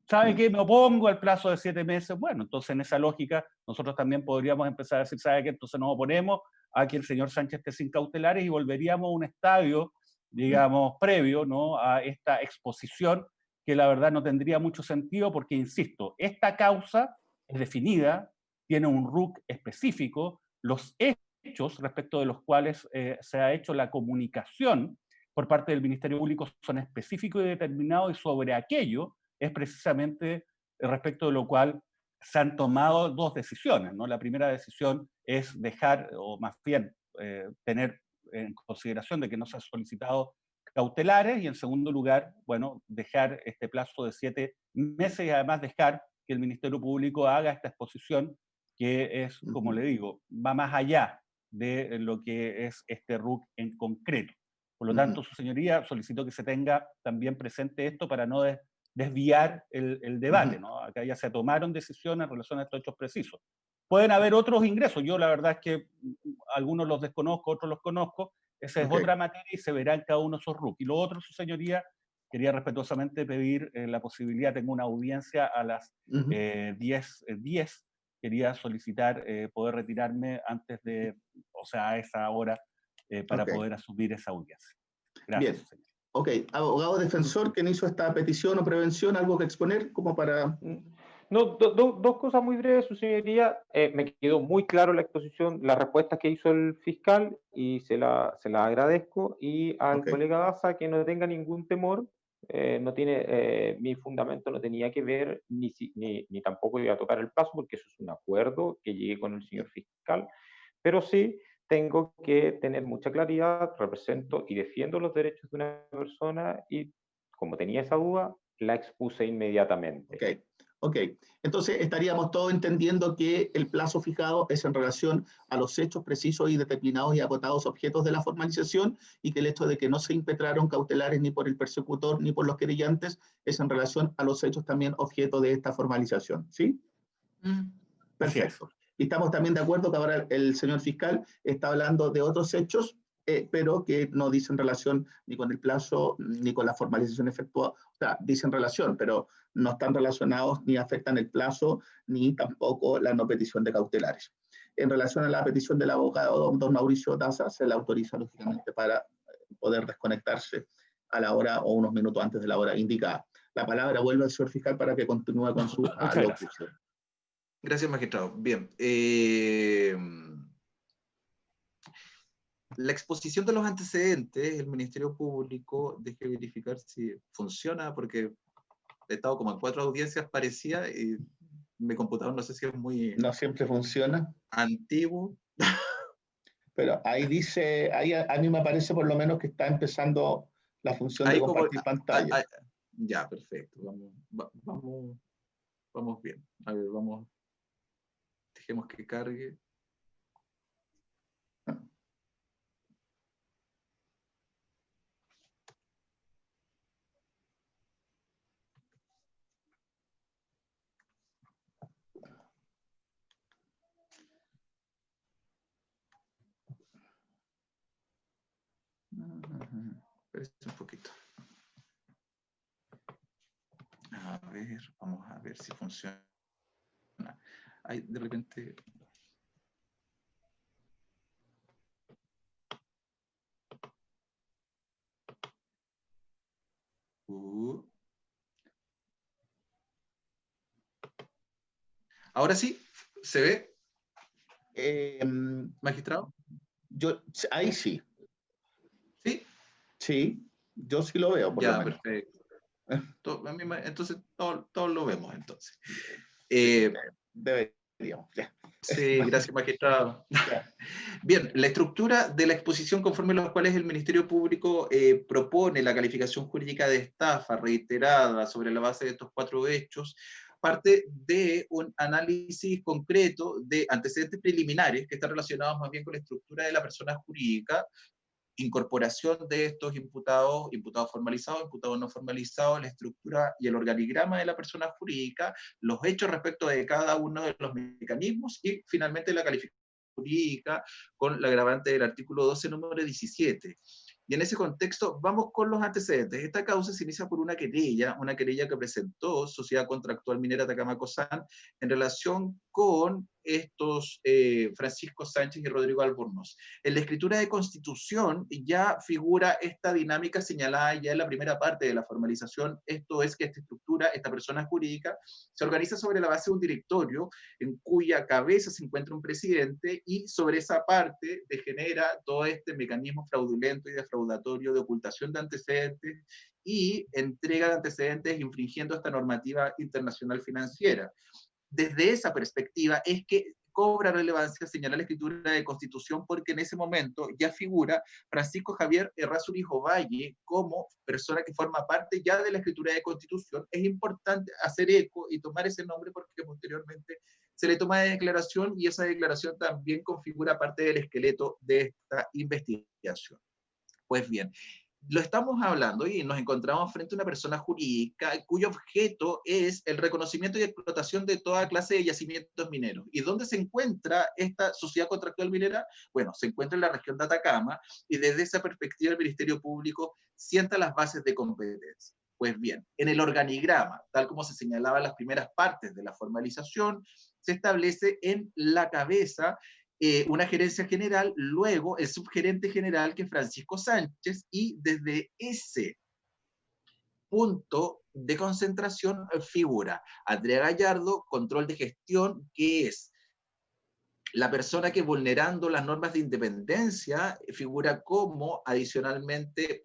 ¿Sabe qué? Me opongo al plazo de 7 meses. Bueno, entonces en esa lógica nosotros también podríamos empezar a decir, ¿sabe qué? Entonces nos oponemos a que el señor Sánchez esté sin cautelares y volveríamos a un estadio, digamos, previo, ¿no?, a esta exposición, que la verdad no tendría mucho sentido porque, insisto, esta causa es definida, tiene un RUC específico, los hechos respecto de los cuales se ha hecho la comunicación por parte del Ministerio Público son específicos y determinados, y sobre aquello es precisamente respecto de lo cual se han tomado dos decisiones, ¿no? La primera decisión es dejar, o más bien tener en consideración de que no se han solicitado cautelares, y en segundo lugar, bueno, dejar este plazo de 7 meses y además dejar que el Ministerio Público haga esta exposición que es, como le digo, va más allá de lo que es este RUC en concreto. Por lo tanto, su señoría solicitó que se tenga también presente esto para no desviar el debate, ¿no? Acá ya se tomaron decisiones en relación a estos hechos precisos. Pueden haber otros ingresos, yo la verdad es que algunos los desconozco, otros los conozco, esa es otra materia y se verá en cada uno de esos RUC. Y lo otro, su señoría, quería respetuosamente pedir la posibilidad, tengo una audiencia a las 10:10, quería solicitar poder retirarme antes de, o sea, a esa hora, para poder asumir esa audiencia. Gracias, bien. señor. Ok, abogado defensor, ¿quién hizo esta petición o prevención? ¿Algo que exponer como para...? No, dos cosas muy breves, su señoría. Me quedó muy claro la exposición, la respuesta que hizo el fiscal, y se la agradezco. Y al colega Daza, que no tenga ningún temor, no tiene, mi fundamento no tenía que ver, ni tampoco iba a tocar el plazo, porque eso es un acuerdo que llegué con el señor fiscal, pero sí tengo que tener mucha claridad, represento y defiendo los derechos de una persona, y como tenía esa duda, la expuse inmediatamente. Ok, entonces estaríamos todos entendiendo que el plazo fijado es en relación a los hechos precisos y determinados y acotados objetos de la formalización, y que el hecho de que no se impetraron cautelares ni por el persecutor ni por los querellantes es en relación a los hechos también objeto de esta formalización, ¿sí? Perfecto. Y estamos también de acuerdo que ahora el señor fiscal está hablando de otros hechos, pero que no dicen relación ni con el plazo ni con la formalización efectuada. O sea, dicen relación, pero no están relacionados ni afectan el plazo ni tampoco la no petición de cautelares. En relación a la petición del abogado don Mauricio Daza, se le autoriza lógicamente para poder desconectarse a la hora o unos minutos antes de la hora indicada. La palabra vuelve al señor fiscal para que continúe con su alocución. Gracias, magistrado. Bien. La exposición de los antecedentes, el Ministerio Público, deje verificar si funciona, porque he estado como en 4 audiencias parecidas y mi computador no sé si es muy... No siempre funciona. Antiguo. Pero ahí dice, ahí a mí me parece por lo menos que está empezando la función de compartir pantalla. Ya, perfecto. Vamos bien. A ver, vamos. Dejemos que cargue. Espérese un poquito. A ver, vamos a ver si funciona. Hay de repente... Ahora sí, ¿se ve? Magistrado. Ahí sí. ¿Sí? Sí, yo sí lo veo. Por ya, lo menos. Perfecto. Entonces, todos lo vemos, entonces. Deberíamos, ya. Sí, gracias, magistrado. Bien, la estructura de la exposición conforme a los cuales el Ministerio Público propone la calificación jurídica de estafa reiterada sobre la base de estos 4 hechos, parte de un análisis concreto de antecedentes preliminares que están relacionados más bien con la estructura de la persona jurídica, incorporación de estos imputados formalizados, imputados no formalizados, la estructura y el organigrama de la persona jurídica, los hechos respecto de cada uno de los mecanismos, y finalmente la calificación jurídica con la agravante del artículo 12, número 17. Y en ese contexto vamos con los antecedentes. Esta causa se inicia por una querella que presentó Sociedad Contractual Minera Tacamaco SAN en relación con estos Francisco Sánchez y Rodrigo Albornoz. En la escritura de constitución ya figura esta dinámica señalada ya en la primera parte de la formalización, esto es que esta estructura, esta persona jurídica, se organiza sobre la base de un directorio en cuya cabeza se encuentra un presidente y sobre esa parte degenera todo este mecanismo fraudulento y defraudatorio de ocultación de antecedentes y entrega de antecedentes infringiendo esta normativa internacional financiera. Desde esa perspectiva es que cobra relevancia señalar la escritura de constitución porque en ese momento ya figura Francisco Javier Errázuriz Ovalle como persona que forma parte ya de la escritura de constitución. Es importante hacer eco y tomar ese nombre porque posteriormente se le toma de declaración y esa declaración también configura parte del esqueleto de esta investigación. Pues bien, lo estamos hablando y nos encontramos frente a una persona jurídica cuyo objeto es el reconocimiento y explotación de toda clase de yacimientos mineros. ¿Y dónde se encuentra esta sociedad contractual minera? Bueno, se encuentra en la región de Atacama y desde esa perspectiva el Ministerio Público sienta las bases de competencia. Pues bien, en el organigrama, tal como se señalaba en las primeras partes de la formalización, se establece en la cabeza una gerencia general, luego el subgerente general que es Francisco Sánchez, y desde ese punto de concentración figura Andrea Gallardo, control de gestión, que es la persona que vulnerando las normas de independencia figura como adicionalmente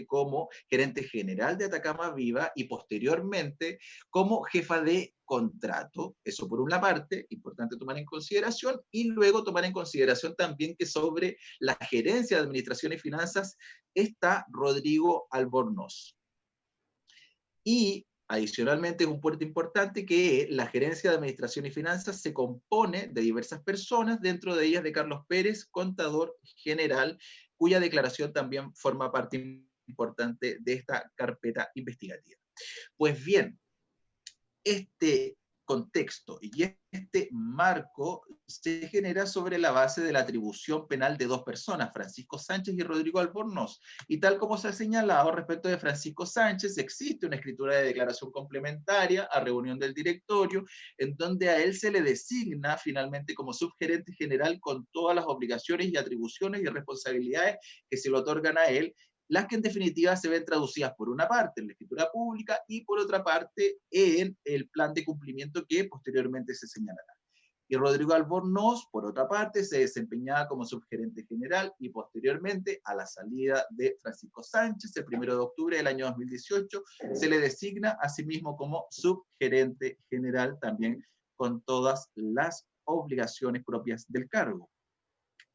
como gerente general de Atacama Viva y posteriormente como jefa de contrato. Eso por una parte, importante tomar en consideración, y luego tomar en consideración también que sobre la gerencia de administración y finanzas está Rodrigo Albornoz. Y adicionalmente es un puerto importante que la gerencia de administración y finanzas se compone de diversas personas, dentro de ellas de Carlos Pérez, contador general, cuya declaración también forma parte importante de esta carpeta investigativa. Pues bien, este contexto y este marco se genera sobre la base de la atribución penal de dos personas, Francisco Sánchez y Rodrigo Albornoz. Y tal como se ha señalado respecto de Francisco Sánchez, existe una escritura de declaración complementaria a reunión del directorio, en donde a él se le designa finalmente como subgerente general con todas las obligaciones y atribuciones y responsabilidades que se le otorgan a él, las que en definitiva se ven traducidas por una parte en la escritura pública y por otra parte en el plan de cumplimiento que posteriormente se señalará. Y Rodrigo Albornoz, por otra parte, se desempeñaba como subgerente general y posteriormente, a la salida de Francisco Sánchez, el 1 de octubre del año 2018, se le designa a sí mismo como subgerente general, también con todas las obligaciones propias del cargo.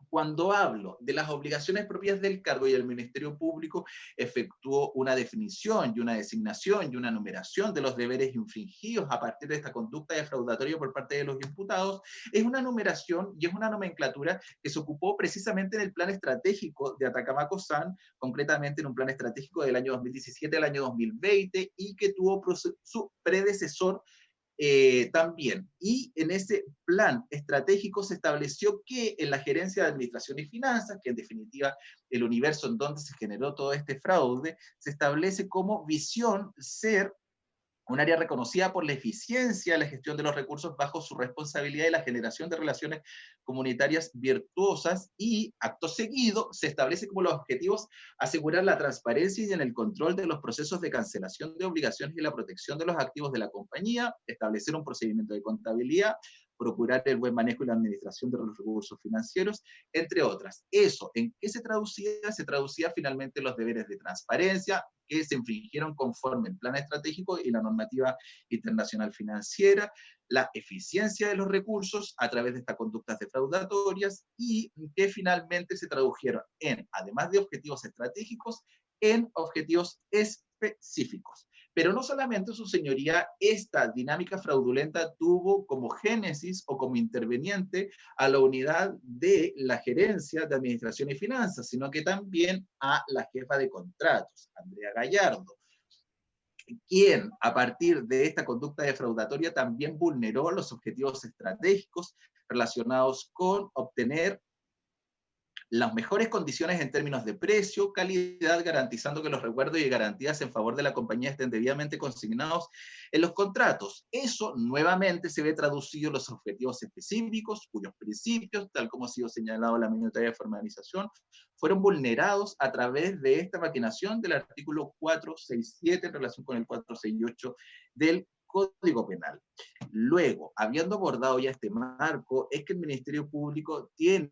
Cuando hablo de las obligaciones propias del cargo y el Ministerio Público efectuó una definición y una designación y una numeración de los deberes infringidos a partir de esta conducta defraudatoria por parte de los imputados, es una numeración y es una nomenclatura que se ocupó precisamente en el plan estratégico de Atacama Cosán, concretamente en un plan estratégico del año 2017 al año 2020 y que tuvo su predecesor también. Y en ese plan estratégico se estableció que en la gerencia de administración y finanzas, que en definitiva el universo en donde se generó todo este fraude, se establece como visión ser un área reconocida por la eficiencia de la gestión de los recursos bajo su responsabilidad y la generación de relaciones comunitarias virtuosas, y acto seguido se establece como los objetivos asegurar la transparencia y en el control de los procesos de cancelación de obligaciones y la protección de los activos de la compañía, establecer un procedimiento de contabilidad, procurar el buen manejo y la administración de los recursos financieros, entre otras. ¿Eso en qué se traducía? Se traducía finalmente los deberes de transparencia que se infringieron conforme el plan estratégico y la normativa internacional financiera, la eficiencia de los recursos a través de estas conductas defraudatorias y que finalmente se tradujeron en, además de objetivos estratégicos, en objetivos específicos. Pero no solamente, su señoría, esta dinámica fraudulenta tuvo como génesis o como interveniente a la unidad de la gerencia de administración y finanzas, sino que también a la jefa de contratos, Andrea Gallardo, quien a partir de esta conducta defraudatoria también vulneró los objetivos estratégicos relacionados con obtener las mejores condiciones en términos de precio, calidad, garantizando que los recuerdos y garantías en favor de la compañía estén debidamente consignados en los contratos. Eso nuevamente se ve traducido en los objetivos específicos, cuyos principios, tal como ha sido señalado en la minuta de formalización, fueron vulnerados a través de esta maquinación del artículo 467 en relación con el 468 del Código Penal. Luego, habiendo abordado ya este marco, es que el Ministerio Público tiene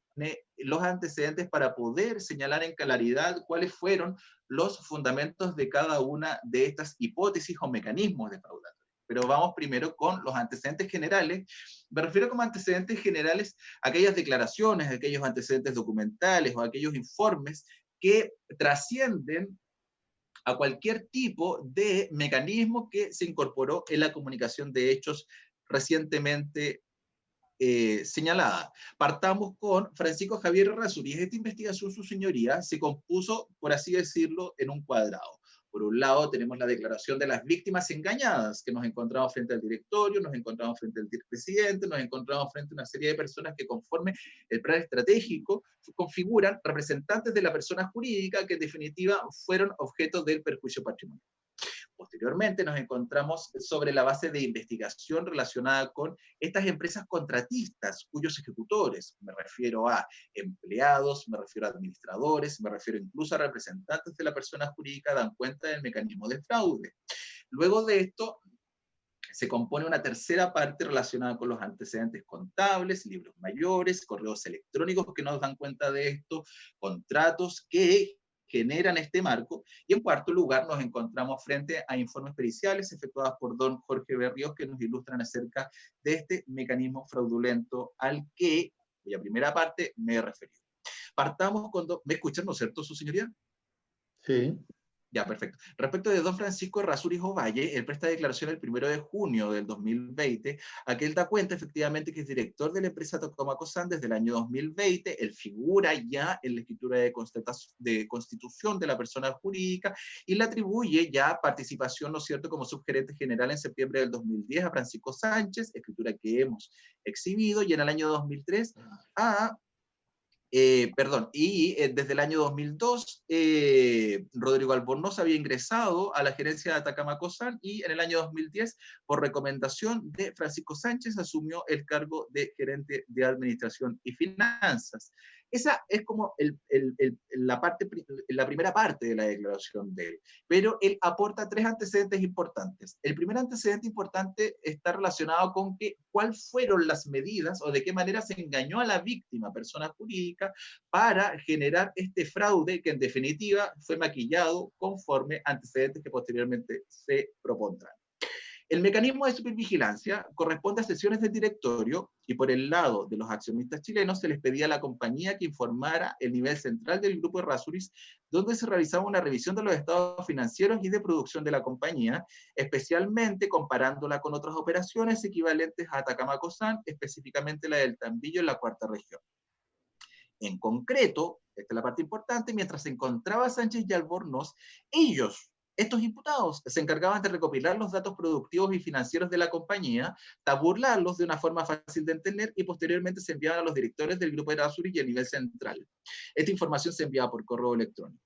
los antecedentes para poder señalar en claridad cuáles fueron los fundamentos de cada una de estas hipótesis o mecanismos defraudatorios. Pero vamos primero con los antecedentes generales. Me refiero como antecedentes generales a aquellas declaraciones, a aquellos antecedentes documentales o a aquellos informes que trascienden a cualquier tipo de mecanismo que se incorporó en la comunicación de hechos recientemente señalada. Partamos con Francisco Javier Errázuriz. Esta investigación, su señoría, se compuso, por así decirlo, en un cuadrado. Por un lado, tenemos la declaración de las víctimas engañadas, que nos encontramos frente al directorio, nos encontramos frente al presidente, nos encontramos frente a una serie de personas que conforme el plan estratégico configuran representantes de la persona jurídica que en definitiva fueron objeto del perjuicio patrimonial. Posteriormente nos encontramos sobre la base de investigación relacionada con estas empresas contratistas, cuyos ejecutores, me refiero a empleados, me refiero a administradores, me refiero incluso a representantes de la persona jurídica, dan cuenta del mecanismo de fraude. Luego de esto, se compone una tercera parte relacionada con los antecedentes contables, libros mayores, correos electrónicos que nos dan cuenta de esto, contratos que generan este marco, y en cuarto lugar nos encontramos frente a informes periciales efectuados por don Jorge Berríos que nos ilustran acerca de este mecanismo fraudulento al que, cuya primera parte me he referido. Partamos con... ¿Me escuchan, no es cierto, su señoría? Sí. Ya, perfecto. Respecto de don Francisco Errázuriz Ovalle, él presta declaración el 1 de junio del 2020, a que él da cuenta efectivamente que es director de la empresa Tocomaco San desde el año 2020, él figura ya en la escritura de constitución de la persona jurídica y le atribuye ya participación, ¿no es cierto?, como subgerente general en septiembre del 2010 a Francisco Sánchez, escritura que hemos exhibido, y en el año 2003 a... desde el año 2002, Rodrigo Albornoz había ingresado a la gerencia de Atacama San y en el año 2010, por recomendación de Francisco Sánchez, asumió el cargo de gerente de administración y finanzas. Esa es como la primera parte de la declaración de él, pero él aporta tres antecedentes importantes. El primer antecedente importante está relacionado con cuáles fueron las medidas o de qué manera se engañó a la víctima, persona jurídica, para generar este fraude que en definitiva fue maquillado conforme antecedentes que posteriormente se propondrán. El mecanismo de supervigilancia corresponde a sesiones del directorio y por el lado de los accionistas chilenos se les pedía a la compañía que informara el nivel central del grupo Errázuriz, donde se realizaba una revisión de los estados financieros y de producción de la compañía, especialmente comparándola con otras operaciones equivalentes a Atacama San, específicamente la del Tambillo en la cuarta región. En concreto, esta es la parte importante, mientras se encontraba Sánchez y Albornoz, estos imputados se encargaban de recopilar los datos productivos y financieros de la compañía, tabularlos de una forma fácil de entender y posteriormente se enviaban a los directores del grupo Errázuriz y a nivel central. Esta información se enviaba por correo electrónico.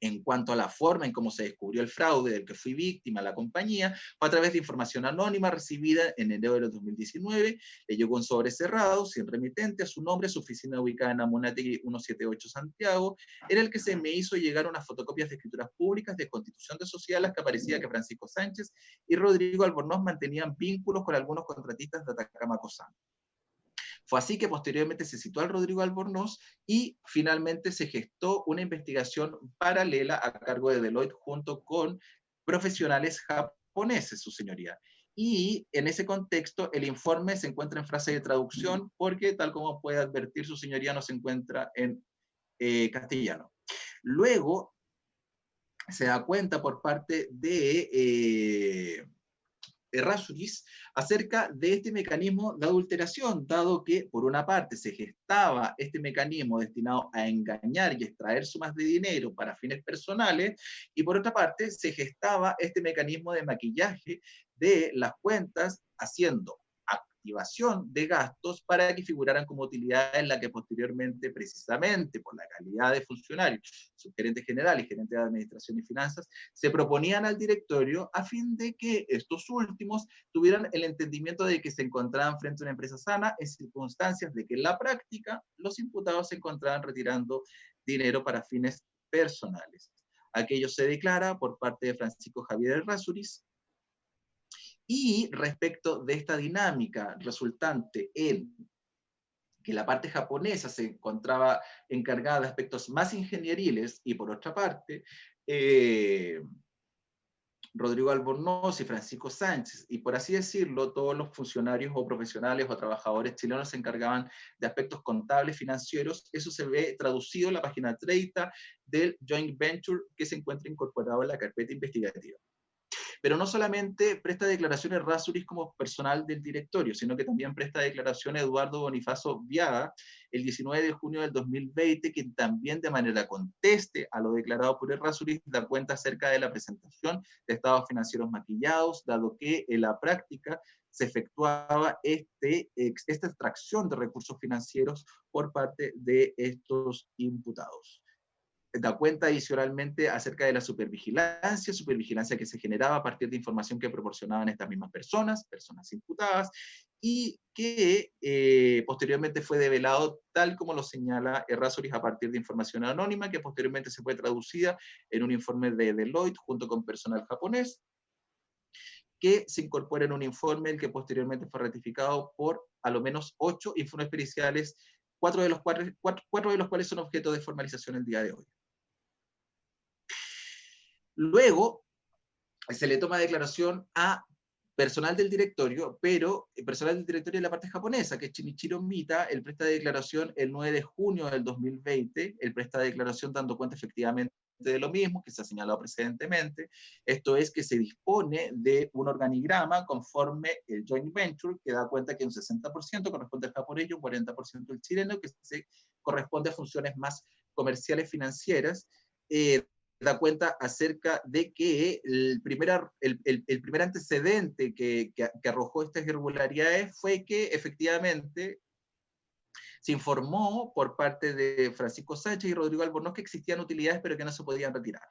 En cuanto a la forma en cómo se descubrió el fraude del que fui víctima a la compañía, fue a través de información anónima recibida en enero de 2019, le llegó un sobre cerrado, sin remitente, a su nombre, su oficina ubicada en Amunátegui 178 Santiago, en el que se me hizo llegar unas fotocopias de escrituras públicas de constitución de sociedades que aparecía que Francisco Sánchez y Rodrigo Albornoz mantenían vínculos con algunos contratistas de Atacama San. Fue así que posteriormente se citó al Rodrigo Albornoz y finalmente se gestó una investigación paralela a cargo de Deloitte junto con profesionales japoneses, su señoría. Y en ese contexto el informe se encuentra en frase de traducción porque, tal como puede advertir su señoría, no se encuentra en castellano. Luego se da cuenta por parte de... Errázuriz acerca de este mecanismo de adulteración, dado que por una parte se gestaba este mecanismo destinado a engañar y extraer sumas de dinero para fines personales, y por otra parte se gestaba este mecanismo de maquillaje de las cuentas, haciendo activación de gastos para que figuraran como utilidad en la que posteriormente, precisamente por la calidad de funcionarios, subgerente general y gerente de administración y finanzas, se proponían al directorio a fin de que estos últimos tuvieran el entendimiento de que se encontraban frente a una empresa sana en circunstancias de que en la práctica los imputados se encontraban retirando dinero para fines personales. Aquello se declara por parte de Francisco Javier Errázuriz. Y respecto de esta dinámica resultante en que la parte japonesa se encontraba encargada de aspectos más ingenieriles y por otra parte, Rodrigo Albornoz y Francisco Sánchez, y por así decirlo, todos los funcionarios o profesionales o trabajadores chilenos se encargaban de aspectos contables, financieros. Eso se ve traducido en la página 30 del joint venture que se encuentra incorporado en la carpeta investigativa. Pero no solamente presta declaraciones Errázuriz como personal del directorio, sino que también presta declaración Eduardo Bonifacio Viaga el 19 de junio del 2020, que también de manera conteste a lo declarado por Errázuriz da cuenta acerca de la presentación de estados financieros maquillados, dado que en la práctica se efectuaba esta extracción de recursos financieros por parte de estos imputados. Da cuenta adicionalmente acerca de la supervigilancia que se generaba a partir de información que proporcionaban estas mismas personas imputadas, y que posteriormente fue develado tal como lo señala Errázuriz a partir de información anónima, que posteriormente se fue traducida en un informe de Deloitte junto con personal japonés, que se incorpora en un informe el que posteriormente fue ratificado por a lo menos 8 informes periciales, 4 de los cuales son objeto de formalización el día de hoy. Luego, se le toma declaración a personal del directorio, pero personal del directorio de la parte japonesa, que es Shinichiro Mita. Él presta declaración el 9 de junio del 2020, él presta declaración dando cuenta efectivamente de lo mismo que se ha señalado precedentemente, esto es que se dispone de un organigrama conforme el joint venture, que da cuenta que un 60% corresponde al japonés y un 40% al chileno, que se corresponde a funciones más comerciales financieras. Da cuenta acerca de que el primer antecedente que arrojó estas irregularidades fue que efectivamente se informó por parte de Francisco Sánchez y Rodrigo Albornoz que existían utilidades pero que no se podían retirar.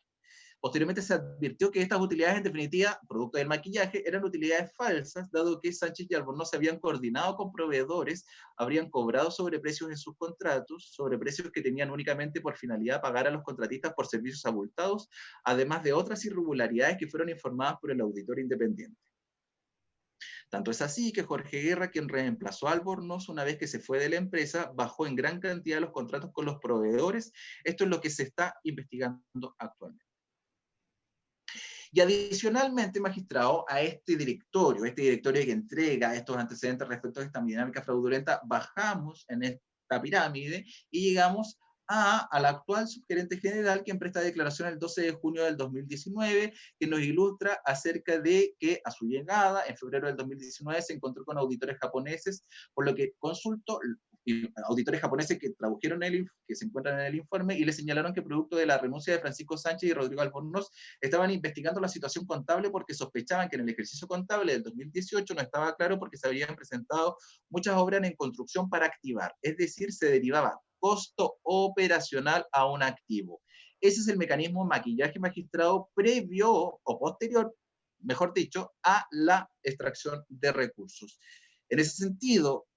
Posteriormente se advirtió que estas utilidades, en definitiva, producto del maquillaje, eran utilidades falsas, dado que Sánchez y Albornoz se habían coordinado con proveedores, habrían cobrado sobreprecios en sus contratos, sobreprecios que tenían únicamente por finalidad pagar a los contratistas por servicios abultados, además de otras irregularidades que fueron informadas por el auditor independiente. Tanto es así que Jorge Guerra, quien reemplazó a Albornoz una vez que se fue de la empresa, bajó en gran cantidad los contratos con los proveedores. Esto es lo que se está investigando actualmente. Y adicionalmente, magistrado, a este directorio que entrega estos antecedentes respecto a esta dinámica fraudulenta, bajamos en esta pirámide y llegamos al actual subgerente general, quien presta declaración el 12 de junio del 2019, que nos ilustra acerca de que a su llegada, en febrero del 2019, se encontró con auditores japoneses, por lo que consultó auditores japoneses que tradujeron que se encuentran en el informe, y le señalaron que producto de la renuncia de Francisco Sánchez y Rodrigo Albornoz estaban investigando la situación contable porque sospechaban que en el ejercicio contable del 2018 no estaba claro porque se habían presentado muchas obras en construcción para activar, es decir, se derivaba costo operacional a un activo. Ese es el mecanismo maquillaje, magistrado, previo o posterior, mejor dicho, a la extracción de recursos. En ese sentido,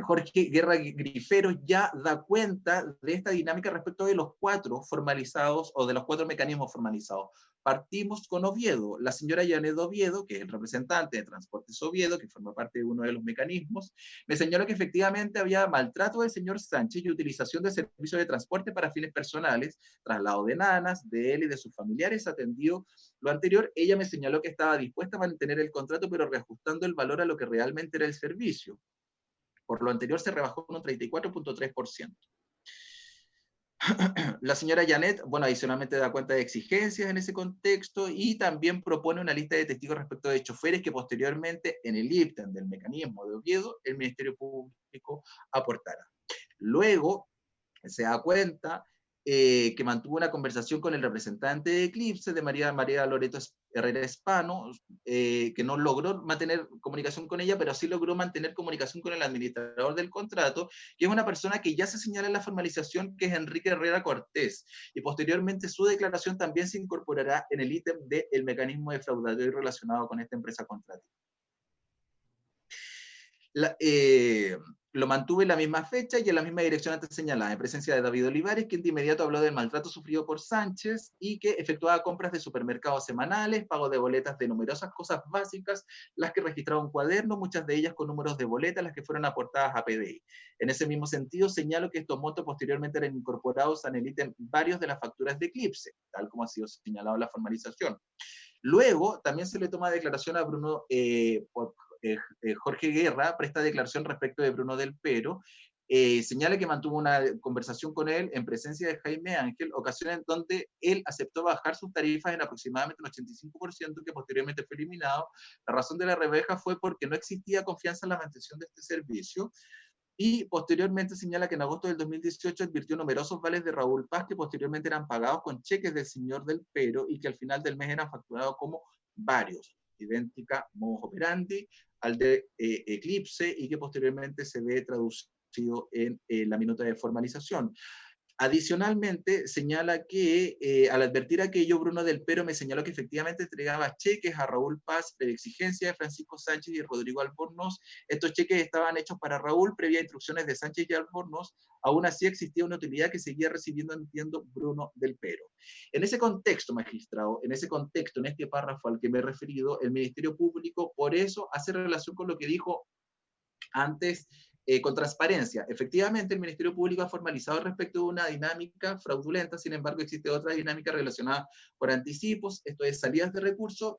Jorge Guerra Grifero ya da cuenta de esta dinámica respecto de los 4 formalizados o de los 4 mecanismos formalizados. Partimos con Oviedo. La señora Janet Oviedo, que es el representante de Transportes Oviedo, que forma parte de uno de los mecanismos, me señaló que efectivamente había maltrato del señor Sánchez y utilización de servicios de transporte para fines personales, traslado de nanas, de él y de sus familiares. Atendido lo anterior, ella me señaló que estaba dispuesta a mantener el contrato, pero reajustando el valor a lo que realmente era el servicio. Por lo anterior se rebajó en un 34.3%. La señora Janet, bueno, adicionalmente da cuenta de exigencias en ese contexto y también propone una lista de testigos respecto de choferes que posteriormente en el ítem del mecanismo de Oviedo el Ministerio Público aportará. Luego se da cuenta que mantuvo una conversación con el representante de Eclipse, de María Loreto Herrera Espano, que no logró mantener comunicación con ella, pero sí logró mantener comunicación con el administrador del contrato, que es una persona que ya se señala en la formalización, que es Enrique Herrera Cortés, y posteriormente su declaración también se incorporará en el ítem del mecanismo defraudatorio relacionado con esta empresa contratista. Lo mantuve en la misma fecha y en la misma dirección antes señalada, en presencia de David Olivares, quien de inmediato habló del maltrato sufrido por Sánchez y que efectuaba compras de supermercados semanales, pago de boletas de numerosas cosas básicas, las que registraba un cuaderno, muchas de ellas con números de boletas, las que fueron aportadas a PDI. En ese mismo sentido, señalo que estos montos posteriormente eran incorporados en el ítem varios de las facturas de Eclipse, tal como ha sido señalado en la formalización. Luego, también se le toma declaración a Bruno Jorge Guerra, presta declaración respecto de Bruno del Pero, señala que mantuvo una conversación con él en presencia de Jaime Ángel, ocasión en donde él aceptó bajar sus tarifas en aproximadamente un 85%, que posteriormente fue eliminado. La razón de la rebaja fue porque no existía confianza en la mantención de este servicio, y posteriormente señala que en agosto del 2018 advirtió numerosos vales de Raúl Paz que posteriormente eran pagados con cheques del señor del Pero y que al final del mes eran facturados como varios, idéntica modus operandi al de Eclipse, y que posteriormente se ve traducido en la minuta de formalización. Adicionalmente, señala que al advertir aquello, Bruno del Pero me señaló que efectivamente entregaba cheques a Raúl Paz previa exigencia de Francisco Sánchez y Rodrigo Albornoz. Estos cheques estaban hechos para Raúl previa instrucciones de Sánchez y Albornoz. Aún así existía una utilidad que seguía recibiendo, entiendo, Bruno del Pero. En ese contexto, magistrado, en ese contexto, en este párrafo al que me he referido, el Ministerio Público por eso hace relación con lo que dijo antes, con transparencia. Efectivamente, el Ministerio Público ha formalizado respecto de una dinámica fraudulenta, sin embargo, existe otra dinámica relacionada por anticipos, esto es salidas de recursos.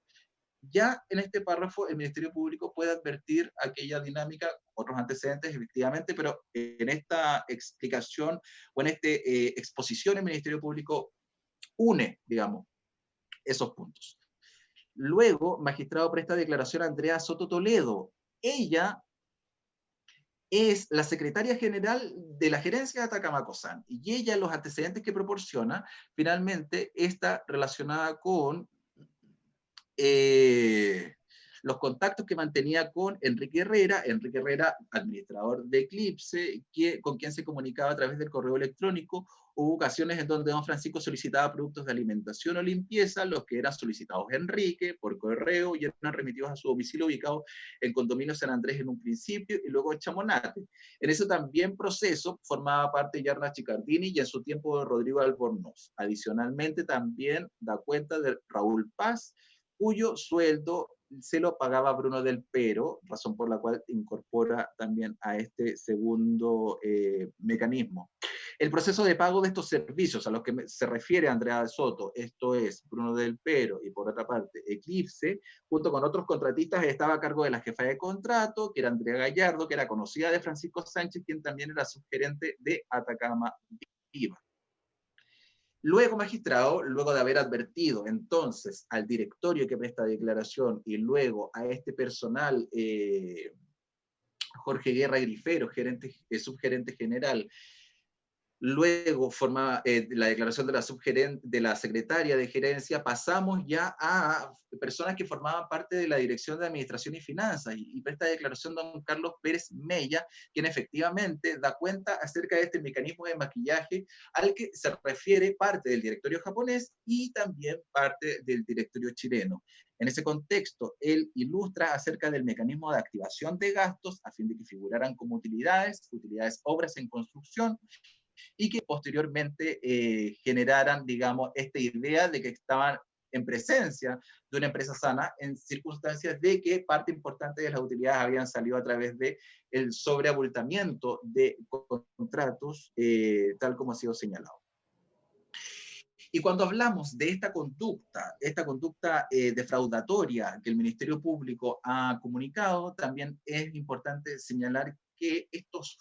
Ya en este párrafo, el Ministerio Público puede advertir aquella dinámica, otros antecedentes, efectivamente, pero en esta explicación o en esta exposición, el Ministerio Público une, digamos, esos puntos. Luego, magistrado presta declaración a Andrea Soto Toledo. Ella es la secretaria general de la gerencia de Atacama-Cosán, y ella, los antecedentes que proporciona, finalmente está relacionada con los contactos que mantenía con Enrique Herrera, administrador de Eclipse, con quien se comunicaba a través del correo electrónico. Hubo ocasiones en donde don Francisco solicitaba productos de alimentación o limpieza, los que eran solicitados a Enrique por correo y eran remitidos a su domicilio ubicado en Condominio San Andrés en un principio y luego en Chamonate. En ese también proceso formaba parte Yarna Chicardini y en su tiempo Rodrigo Albornoz. Adicionalmente también da cuenta de Raúl Paz, cuyo sueldo se lo pagaba Bruno del Pero, razón por la cual incorpora también a este segundo mecanismo. El proceso de pago de estos servicios a los que se refiere Andrea Soto, esto es Bruno del Pero y por otra parte Eclipse, junto con otros contratistas, estaba a cargo de la jefa de contrato, que era Andrea Gallardo, que era conocida de Francisco Sánchez, quien también era subgerente de Atacama Viva. Luego, magistrado, luego de haber advertido entonces al directorio que presta declaración y luego a este personal, Jorge Guerra Grifero, subgerente general, luego formaba la declaración de la secretaria de gerencia, pasamos ya a personas que formaban parte de la Dirección de Administración y Finanzas, y presta declaración don Carlos Pérez Mella, quien efectivamente da cuenta acerca de este mecanismo de maquillaje al que se refiere parte del directorio japonés y también parte del directorio chileno. En ese contexto, él ilustra acerca del mecanismo de activación de gastos a fin de que figuraran como utilidades, obras en construcción, y que posteriormente generaran, digamos, esta idea de que estaban en presencia de una empresa sana en circunstancias de que parte importante de las utilidades habían salido a través del sobreabultamiento de contratos, tal como ha sido señalado. Y cuando hablamos de esta conducta defraudatoria que el Ministerio Público ha comunicado, también es importante señalar que estos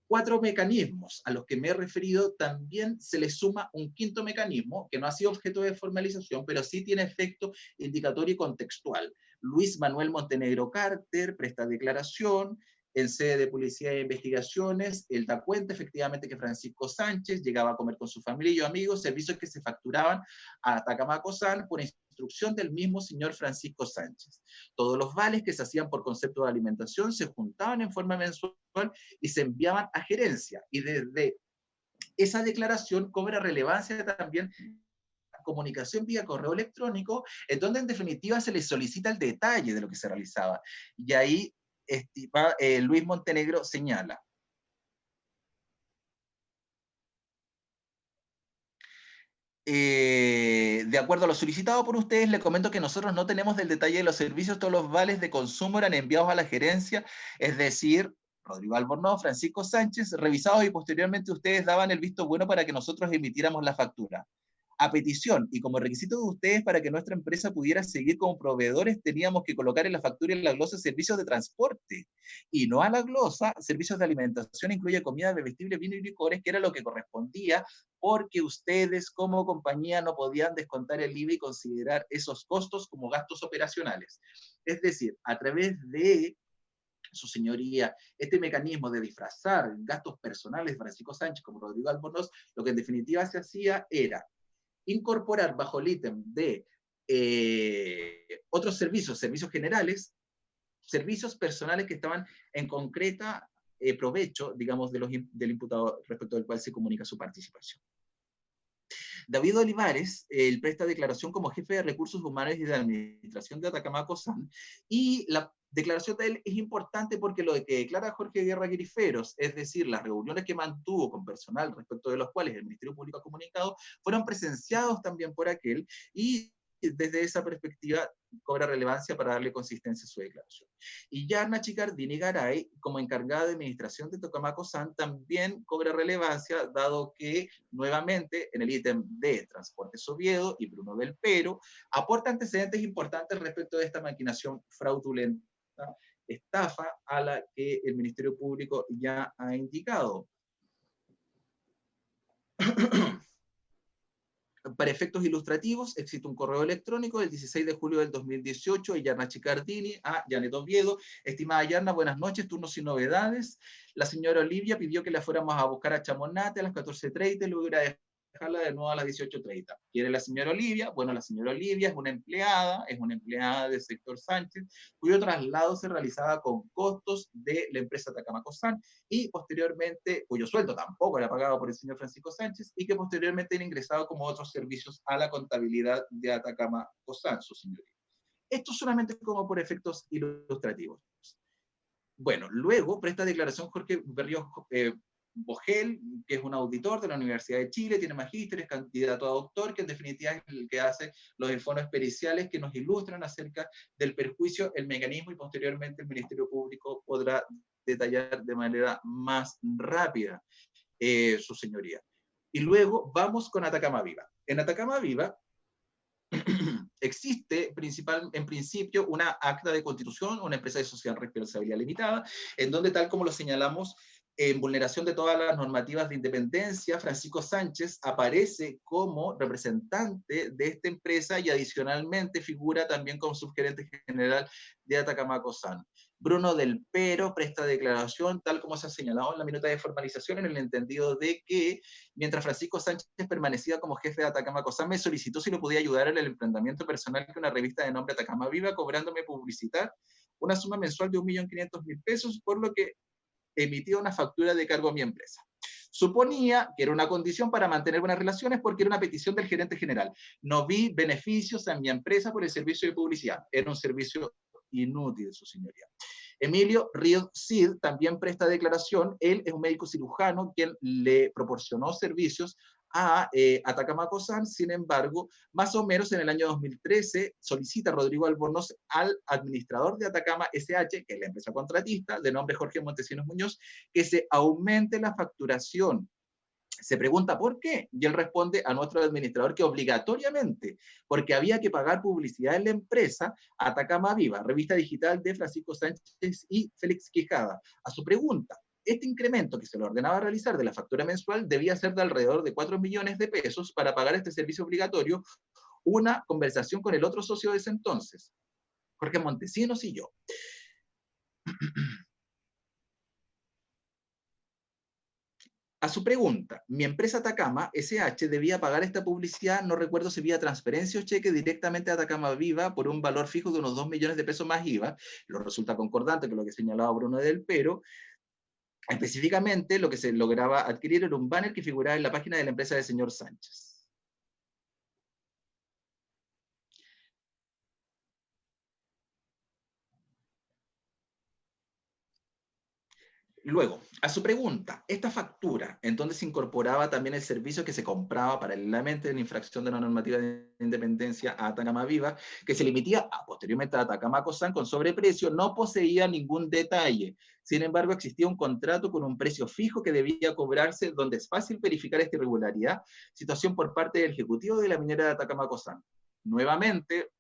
4 mecanismos a los que me he referido, también se le suma un quinto mecanismo que no ha sido objeto de formalización, pero sí tiene efecto indicatorio y contextual. Luis Manuel Montenegro Carter presta declaración en sede de Policía de Investigaciones, él da cuenta efectivamente que Francisco Sánchez llegaba a comer con su familia y amigos, servicios que se facturaban a Tacamaco-san por instrucción del mismo señor Francisco Sánchez. Todos los vales que se hacían por concepto de alimentación se juntaban en forma mensual y se enviaban a gerencia. Y desde esa declaración cobra relevancia también comunicación vía correo electrónico, en donde en definitiva se le solicita el detalle de lo que se realizaba. Y ahí Luis Montenegro señala: de acuerdo a lo solicitado por ustedes, le comento que nosotros no tenemos del detalle de los servicios, todos los vales de consumo eran enviados a la gerencia, es decir, Rodrigo Albornoz, Francisco Sánchez, revisados y posteriormente ustedes daban el visto bueno para que nosotros emitiéramos la factura. A petición y como requisito de ustedes para que nuestra empresa pudiera seguir como proveedores, teníamos que colocar en la factura y en la glosa servicios de transporte, y no a la glosa servicios de alimentación, incluye comida, bebestible, vino y licores, que era lo que correspondía, porque ustedes como compañía no podían descontar el IVA y considerar esos costos como gastos operacionales. Es decir, a través de su señoría, este mecanismo de disfrazar gastos personales de Francisco Sánchez como Rodrigo Albornoz, lo que en definitiva se hacía era incorporar bajo el ítem de otros servicios, servicios generales, servicios personales que estaban en concreta provecho, digamos, del imputado respecto del cual se comunica su participación. David Olivares, él presta declaración como jefe de recursos humanos y de administración de Tacamaco-san, y la declaración de él es importante porque lo que declara Jorge Guerra Griferos, es decir, las reuniones que mantuvo con personal respecto de los cuales el Ministerio Público ha comunicado, fueron presenciados también por aquel, y desde esa perspectiva cobra relevancia para darle consistencia a su declaración. Y Yarna Chicardini Garay, como encargada de administración de Tacamaco-san, también cobra relevancia, dado que, nuevamente, en el ítem de Transportes Oviedo y Bruno del Pero, aporta antecedentes importantes respecto de esta maquinación fraudulenta, estafa a la que el Ministerio Público ya ha indicado. Para efectos ilustrativos, existe un correo electrónico del 16 de julio del 2018 de Yarna Chicardini a Janet Oviedo. Estimada Yarna, buenas noches, turnos sin novedades. La señora Olivia pidió que la fuéramos a buscar a Chamonate a las 14:30 y luego ir a dejarla de nuevo a las 18:30. ¿Quiere la señora Olivia? Bueno, la señora Olivia es una empleada del sector Sánchez, cuyo traslado se realizaba con costos de la empresa Tacamaco-san y posteriormente, cuyo sueldo tampoco era pagado por el señor Francisco Sánchez, y que posteriormente era ingresado como otros servicios a la contabilidad de Atacamaco-san, su señoría. Esto solamente como por efectos ilustrativos. Bueno, luego presta declaración Jorge Berríos Bogel, que es un auditor de la Universidad de Chile, tiene magíster, es candidato a doctor, que en definitiva es el que hace los informes periciales que nos ilustran acerca del perjuicio, el mecanismo, y posteriormente el Ministerio Público podrá detallar de manera más rápida su señoría. Y luego vamos con Atacama Viva. En Atacama Viva existe en principio una acta de constitución, una empresa de social responsabilidad limitada, en donde, tal como lo señalamos, en vulneración de todas las normativas de independencia, Francisco Sánchez aparece como representante de esta empresa y adicionalmente figura también como subgerente general de Atacamaco-san. Bruno del Pero presta declaración, tal como se ha señalado en la minuta de formalización, en el entendido de que mientras Francisco Sánchez permanecía como jefe de Atacamaco-san, me solicitó si lo podía ayudar en el emprendimiento personal de una revista de nombre Atacama Viva, cobrándome publicitar una suma mensual de 1.500.000 pesos, por lo que emitía una factura de cargo a mi empresa. Suponía que era una condición para mantener buenas relaciones porque era una petición del gerente general. No vi beneficios a mi empresa por el servicio de publicidad. Era un servicio inútil, su señoría. Emilio Ríos Cid también presta declaración. Él es un médico cirujano quien le proporcionó servicios a Atacamaco-san. Sin embargo, más o menos en el año 2013 solicita Rodrigo Albornoz al administrador de Atacama SH, que es la empresa contratista, de nombre Jorge Montesinos Muñoz, que se aumente la facturación. Se pregunta por qué, y él responde a nuestro administrador que obligatoriamente, porque había que pagar publicidad en la empresa Atacama Viva, revista digital de Francisco Sánchez y Félix Quijada. A su pregunta, este incremento que se le ordenaba realizar de la factura mensual debía ser de alrededor de 4 millones de pesos para pagar este servicio obligatorio. Una conversación con el otro socio de ese entonces, Jorge Montesinos y yo. A su pregunta, mi empresa Atacama, SH, debía pagar esta publicidad, no recuerdo si vía transferencia o cheque directamente a Atacama Viva por un valor fijo de unos 2 millones de pesos más IVA, lo resulta concordante con lo que señalaba Bruno del Pero. Específicamente, lo que se lograba adquirir era un banner que figuraba en la página de la empresa del señor Sánchez. Luego, a su pregunta, esta factura, en donde se incorporaba también el servicio que se compraba paralelamente en infracción de la normativa de independencia a Atacama Viva, que se le emitía posteriormente a Atacama Cosan con sobreprecio, no poseía ningún detalle. Sin embargo, existía un contrato con un precio fijo que debía cobrarse, donde es fácil verificar esta irregularidad, situación por parte del ejecutivo de la minera de Atacama Cosan. Nuevamente,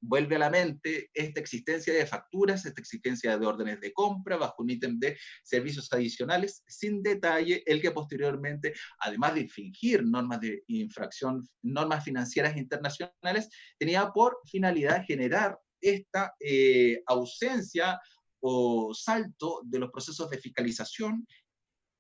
vuelve a la mente esta existencia de facturas, esta existencia de órdenes de compra bajo un ítem de servicios adicionales, sin detalle, el que posteriormente, además de infringir normas de infracción, normas financieras internacionales, tenía por finalidad generar esta ausencia o salto de los procesos de fiscalización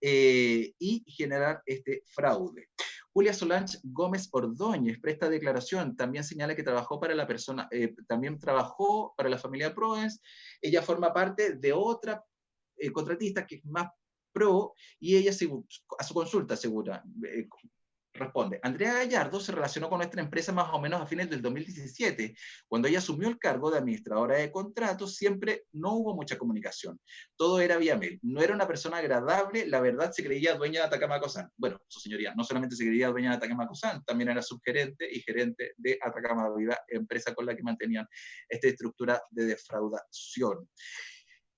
y generar este fraude. Julia Solange Gómez Ordóñez presta declaración, también señala que trabajó para la persona, también trabajó para la familia Proens, ella forma parte de otra contratista que es más pro, y ella a su consulta asegura, responde, Andrea Gallardo se relacionó con nuestra empresa más o menos a fines del 2017. Cuando ella asumió el cargo de administradora de contratos, siempre no hubo mucha comunicación. Todo era vía mail. No era una persona agradable, la verdad se creía dueña de Atacama Cosan. Bueno, su señoría, no solamente se creía dueña de Atacama Cosan, también era subgerente y gerente de Atacama Viva, empresa con la que mantenían esta estructura de defraudación.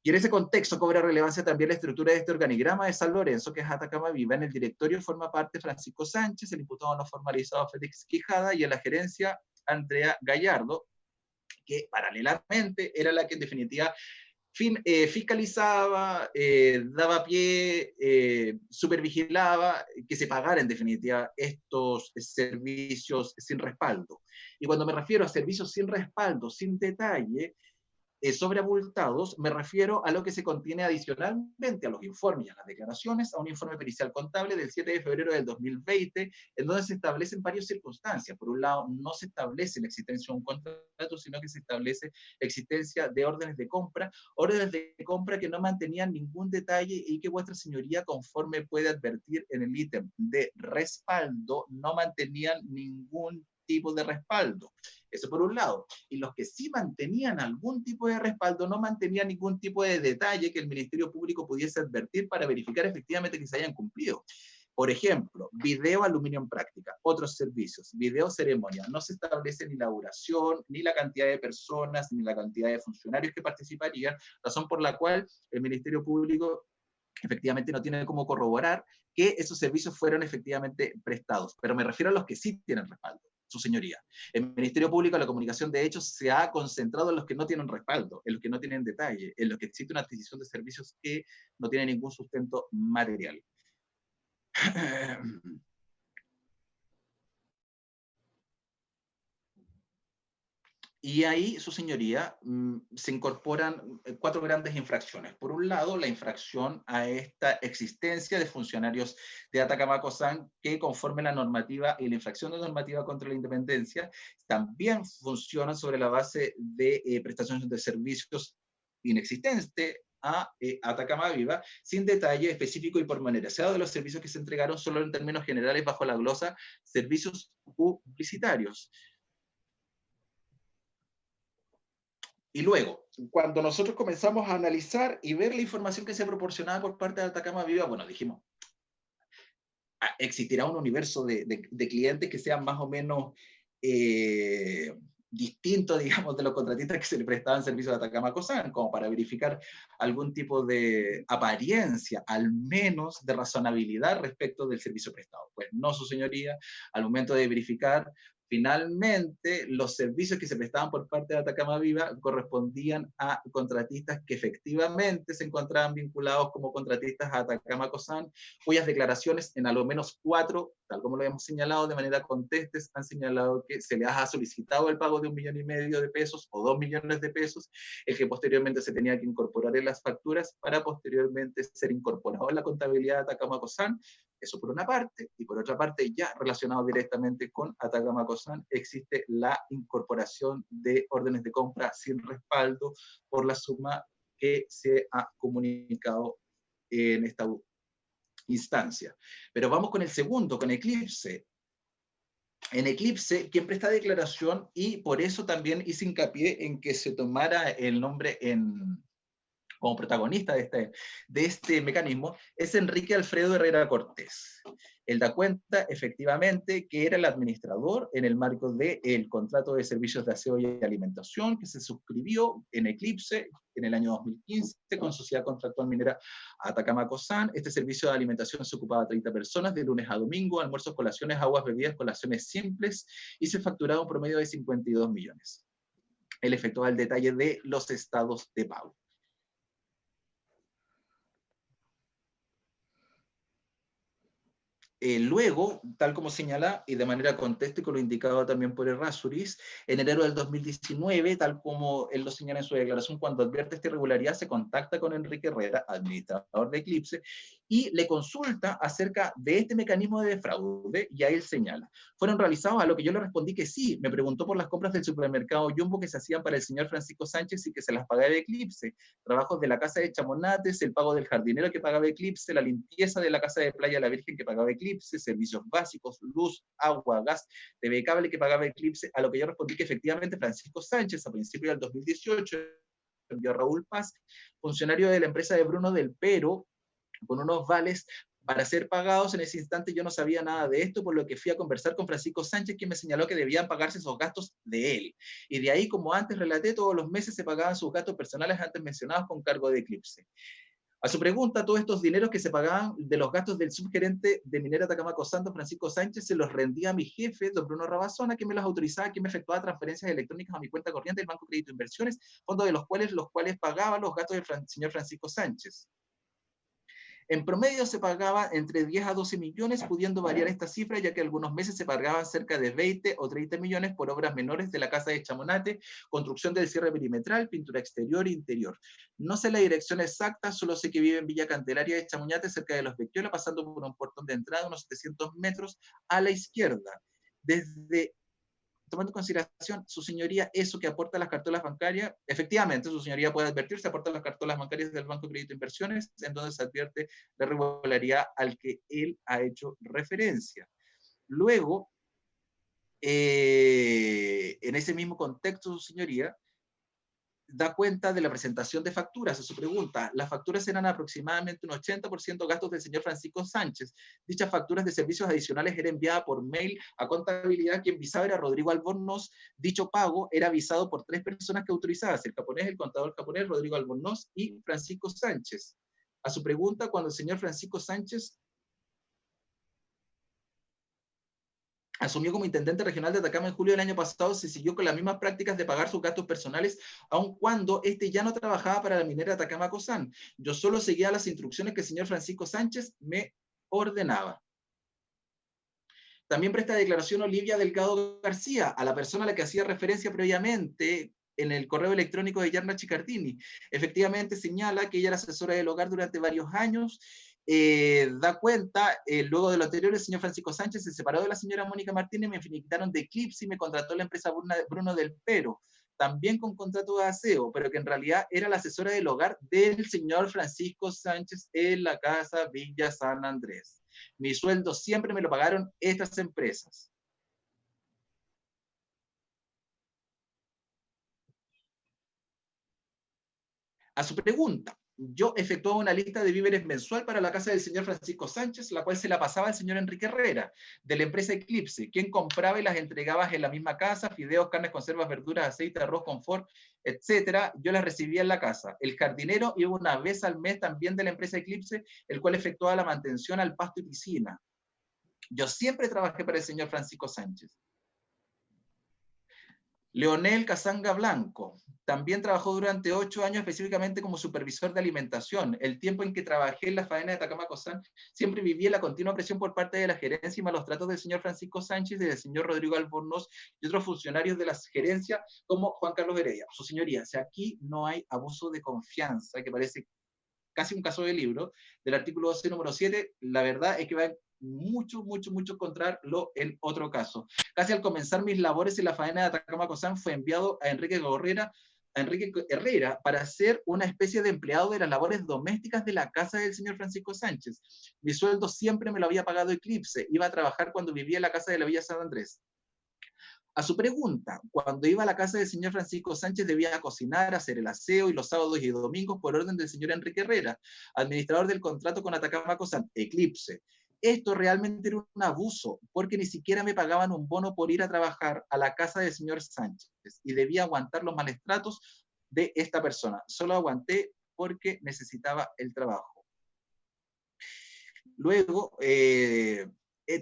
Y en ese contexto cobra relevancia también la estructura de este organigrama de San Lorenzo, que es Atacama Viva. En el directorio forma parte Francisco Sánchez, el imputado no formalizado Félix Quijada, y en la gerencia Andrea Gallardo, que paralelamente era la que en definitiva fiscalizaba, daba pie, supervigilaba que se pagara en definitiva estos servicios sin respaldo. Y cuando me refiero a servicios sin respaldo, sin detalle, sobreabultados, me refiero a lo que se contiene adicionalmente a los informes y a las declaraciones, a un informe pericial contable del 7 de febrero del 2020, en donde se establecen varias circunstancias. Por un lado, no se establece la existencia de un contrato, sino que se establece la existencia de órdenes de compra que no mantenían ningún detalle y que vuestra señoría, conforme puede advertir en el ítem de respaldo, no mantenían ningún tipo de respaldo. Eso por un lado. Y los que sí mantenían algún tipo de respaldo no mantenían ningún tipo de detalle que el Ministerio Público pudiese advertir para verificar efectivamente que se hayan cumplido. Por ejemplo, video aluminio en práctica, otros servicios, video ceremonia, no se establece ni la duración, ni la cantidad de personas, ni la cantidad de funcionarios que participarían, razón por la cual el Ministerio Público efectivamente no tiene cómo corroborar que esos servicios fueron efectivamente prestados. Pero me refiero a los que sí tienen respaldo, su señoría. El Ministerio Público de la Comunicación, de hecho, se ha concentrado en los que no tienen respaldo, en los que no tienen detalle, en los que existe una adquisición de servicios que no tiene ningún sustento material. Y ahí, su señoría, se incorporan 4 grandes infracciones. Por un lado, la infracción a esta existencia de funcionarios de Atacama Cosan que, conforme la normativa y la infracción de normativa contra la independencia, también funcionan sobre la base de prestaciones de servicios inexistente a Atacama Viva, sin detalle específico y pormenorizado de los servicios que se entregaron, solo en términos generales bajo la glosa servicios publicitarios. Y luego, cuando nosotros comenzamos a analizar y ver la información que se proporcionaba por parte de Atacama Viva, bueno, dijimos, existirá un universo de clientes que sean más o menos distintos, digamos, de los contratistas que se le prestaban servicios de Atacama Cosan, como para verificar algún tipo de apariencia, al menos de razonabilidad respecto del servicio prestado. Pues no, su señoría, al momento de verificar, Finalmente, los servicios que se prestaban por parte de Atacama Viva correspondían a contratistas que efectivamente se encontraban vinculados como contratistas a Atacama Cosán, cuyas declaraciones en a lo menos 4, tal como lo hemos señalado de manera contestes, han señalado que se les ha solicitado el pago de 1,5 millones de pesos o 2 millones de pesos, el que posteriormente se tenía que incorporar en las facturas para posteriormente ser incorporado en la contabilidad de Atacama Cosán. Eso por una parte, y por otra parte, ya relacionado directamente con Atacama Cosán, existe la incorporación de órdenes de compra sin respaldo por la suma que se ha comunicado en esta instancia. Pero vamos con el segundo, con Eclipse. En Eclipse, quien presta declaración, y por eso también hice hincapié en que se tomara el nombre como protagonista de este mecanismo, es Enrique Alfredo Herrera Cortés. Él da cuenta, efectivamente, que era el administrador en el marco del contrato de servicios de aseo y alimentación que se suscribió en Eclipse en el año 2015 con Sociedad Contractual Minera Atacama Cosán. Este servicio de alimentación se ocupaba a 30 personas de lunes a domingo, almuerzos, colaciones, aguas, bebidas, colaciones simples, y se facturaba un promedio de 52 millones. Él efectuaba el detalle de los estados de pago. Luego, tal como señala, y de manera contexto y con lo indicado también por Errázuriz, en enero del 2019, tal como él lo señala en su declaración, cuando advierte esta irregularidad, se contacta con Enrique Herrera, administrador de Eclipse, y le consulta acerca de este mecanismo de fraude, y ahí él señala. Fueron realizados, a lo que yo le respondí que sí. Me preguntó por las compras del supermercado Jumbo que se hacían para el señor Francisco Sánchez y que se las pagaba de Eclipse, trabajos de la casa de Chamonates, el pago del jardinero que pagaba Eclipse, la limpieza de la casa de Playa La Virgen que pagaba Eclipse, servicios básicos, luz, agua, gas, TV cable que pagaba Eclipse, a lo que yo respondí que efectivamente Francisco Sánchez a principios del 2018 envió a Raúl Paz, funcionario de la empresa de Bruno del Pero, con unos vales para ser pagados. En ese instante yo no sabía nada de esto, por lo que fui a conversar con Francisco Sánchez, quien me señaló que debían pagarse esos gastos de él. Y de ahí, como antes relaté, todos los meses se pagaban sus gastos personales antes mencionados con cargo de Eclipse. A su pregunta, todos estos dineros que se pagaban de los gastos del subgerente de Minera Atacama Cosán, Francisco Sánchez, se los rendía a mi jefe, don Bruno Rabazona, que me los autorizaba, que me efectuaba transferencias electrónicas a mi cuenta corriente del Banco Crédito Inversiones, fondos de los cuales pagaba los gastos del señor Francisco Sánchez. En promedio se pagaba entre 10 a 12 millones, pudiendo variar esta cifra, ya que algunos meses se pagaban cerca de 20 o 30 millones por obras menores de la casa de Chamonate, construcción del cierre perimetral, pintura exterior e interior. No sé la dirección exacta, solo sé que vive en Villa Candelaria de Chamonate, cerca de Los Becchiola, pasando por un portón de entrada, unos 700 metros a la izquierda. Tomando en consideración, su señoría, eso que aporta las cartolas bancarias, efectivamente, su señoría puede advertirse, aporta las cartolas bancarias del Banco de Crédito e Inversiones, en donde se advierte la irregularidad al que él ha hecho referencia. Luego, en ese mismo contexto, su señoría da cuenta de la presentación de facturas. A su pregunta, las facturas eran aproximadamente un 80% gastos del señor Francisco Sánchez. Dichas facturas de servicios adicionales eran enviadas por mail a contabilidad, quien visaba era Rodrigo Albornoz. Dicho pago era visado por 3 personas que autorizaban, el japonés, el contador japonés, Rodrigo Albornoz y Francisco Sánchez. A su pregunta, cuando el señor Francisco Sánchez asumió como intendente regional de Atacama en julio del año pasado, se siguió con las mismas prácticas de pagar sus gastos personales, aun cuando este ya no trabajaba para la minera Atacama Cosán. Yo solo seguía las instrucciones que el señor Francisco Sánchez me ordenaba. También presta declaración Olivia Delgado García, a la persona a la que hacía referencia previamente en el correo electrónico de Yarna Chicardini. Efectivamente señala que ella era asesora del hogar durante varios años. Da cuenta, luego de lo anterior, el señor Francisco Sánchez se separó de la señora Mónica Martínez, me finiquitaron de Eclipse y me contrató la empresa Bruno del Pero, también con contrato de aseo, pero que en realidad era la asesora del hogar del señor Francisco Sánchez en la casa Villa San Andrés. Mi sueldo siempre me lo pagaron estas empresas. A su pregunta, yo efectuaba una lista de víveres mensual para la casa del señor Francisco Sánchez, la cual se la pasaba al señor Enrique Herrera, de la empresa Eclipse, quien compraba y las entregaba en la misma casa, fideos, carnes, conservas, verduras, aceite, arroz, confort, etcétera. Yo las recibía en la casa. El jardinero iba una vez al mes también de la empresa Eclipse, el cual efectuaba la mantención al pasto y piscina. Yo siempre trabajé para el señor Francisco Sánchez. Leonel Casanga Blanco. También trabajó durante 8 años específicamente como supervisor de alimentación. El tiempo en que trabajé en la faena de Atacama Cosán, siempre viví la continua presión por parte de la gerencia y malos tratos del señor Francisco Sánchez y del señor Rodrigo Albornoz y otros funcionarios de la gerencia como Juan Carlos Heredia. Su señoría, si aquí no hay abuso de confianza, que parece casi un caso de libro, del artículo 12, número 7, la verdad es que va a mucho encontrarlo en otro caso. Casi al comenzar mis labores en la faena de Atacama Cosán fue enviado a Enrique Herrera para ser una especie de empleado de las labores domésticas de la casa del señor Francisco Sánchez. Mi sueldo siempre me lo había pagado Eclipse, iba a trabajar cuando vivía en la casa de la Villa San Andrés. A su pregunta, cuando iba a la casa del señor Francisco Sánchez debía cocinar, hacer el aseo y los sábados y domingos por orden del señor Enrique Herrera, administrador del contrato con Atacama Cosán, Eclipse. Esto realmente era un abuso, porque ni siquiera me pagaban un bono por ir a trabajar a la casa del señor Sánchez y debía aguantar los malos tratos de esta persona. Solo aguanté porque necesitaba el trabajo. Luego,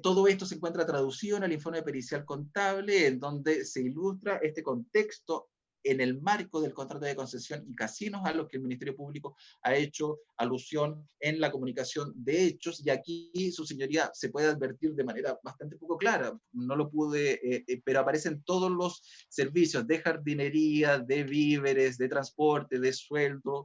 todo esto se encuentra traducido en el informe pericial contable, en donde se ilustra este contexto en el marco del contrato de concesión y casinos a los que el Ministerio Público ha hecho alusión en la comunicación de hechos, y aquí su señoría se puede advertir de manera bastante poco clara, no lo pude, pero aparecen todos los servicios de jardinería, de víveres, de transporte, de sueldo.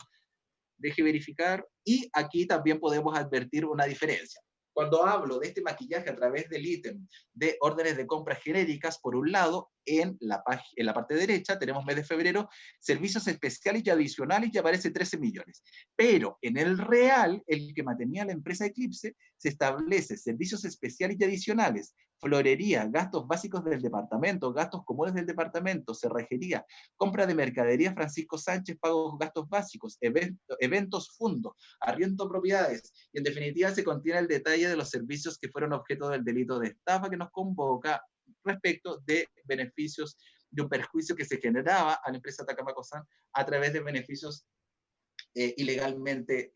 Deje verificar, y aquí también podemos advertir una diferencia. Cuando hablo de este maquillaje a través del ítem de órdenes de compra genéricas, por un lado, en la parte derecha tenemos mes de febrero, servicios especiales y adicionales, y aparece 13 millones. Pero en el real, el que mantenía la empresa Eclipse, se establece servicios especiales y adicionales, florería, gastos básicos del departamento, gastos comunes del departamento, cerrajería, compra de mercadería Francisco Sánchez, pagos gastos básicos, eventos, fundos, arriendo propiedades, y en definitiva se contiene el detalle de los servicios que fueron objeto del delito de estafa que nos convoca respecto de beneficios, de un perjuicio que se generaba a la empresa Atacama Cosán a través de beneficios ilegalmente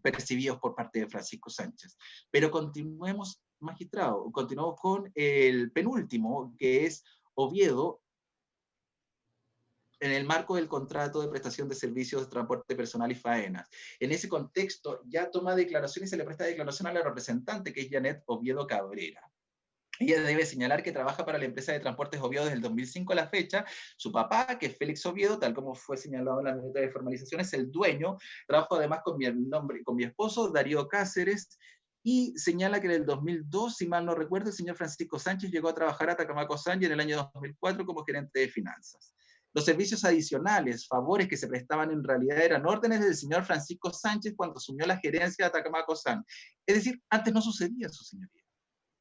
percibidos por parte de Francisco Sánchez. Pero continuemos, magistrado, continuamos con el penúltimo, que es Oviedo, en el marco del contrato de prestación de servicios de transporte personal y faenas. En ese contexto ya toma declaración y se le presta declaración a la representante, que es Janet Oviedo Cabrera. Ella debe señalar que trabaja para la empresa de transportes Oviedo desde el 2005 a la fecha. Su papá, que es Félix Oviedo, tal como fue señalado en la minuta de formalización, es el dueño. Trabajo además con mi esposo, Darío Cáceres, y señala que en el 2002, si mal no recuerdo, el señor Francisco Sánchez llegó a trabajar a Atacama Cosán y en el año 2004 como gerente de finanzas. Los servicios adicionales, favores que se prestaban en realidad eran órdenes del señor Francisco Sánchez cuando asumió la gerencia de Atacama Cosán. Es decir, antes no sucedía eso, señoría.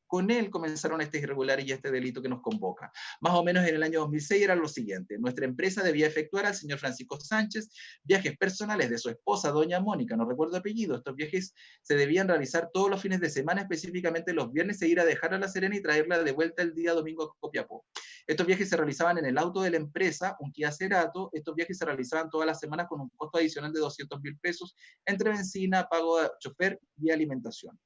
Con él comenzaron este irregular y este delito que nos convoca. Más o menos en el año 2006 era lo siguiente: nuestra empresa debía efectuar al señor Francisco Sánchez viajes personales de su esposa, doña Mónica, no recuerdo apellido. Estos viajes se debían realizar todos los fines de semana, específicamente los viernes, e ir a dejar a La Serena y traerla de vuelta el día domingo a Copiapó. Estos viajes se realizaban en el auto de la empresa, un Kia Cerato. Estos viajes se realizaban todas las semanas con un costo adicional de 200.000 pesos entre benzina, pago de chofer y alimentación.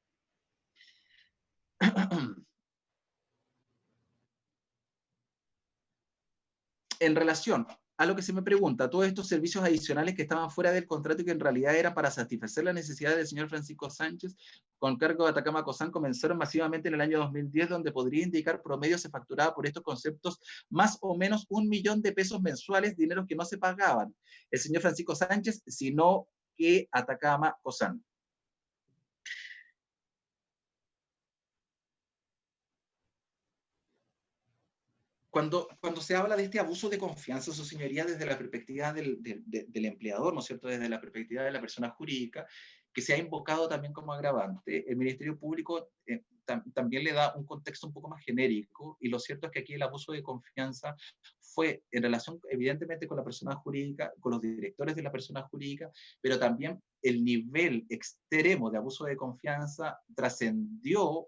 En relación a lo que se me pregunta, todos estos servicios adicionales que estaban fuera del contrato y que en realidad eran para satisfacer las necesidades del señor Francisco Sánchez con cargo de Atacama Cosán, comenzaron masivamente en el año 2010, donde podría indicar promedio se facturaba por estos conceptos más o menos 1 millón de pesos mensuales, dineros que no se pagaban el señor Francisco Sánchez, sino que Atacama Cosán. Cuando se habla de este abuso de confianza, su señoría, desde la perspectiva del empleador, ¿no es cierto?, desde la perspectiva de la persona jurídica, que se ha invocado también como agravante, el Ministerio Público también le da un contexto un poco más genérico, y lo cierto es que aquí el abuso de confianza fue en relación evidentemente con la persona jurídica, con los directores de la persona jurídica, pero también el nivel extremo de abuso de confianza trascendió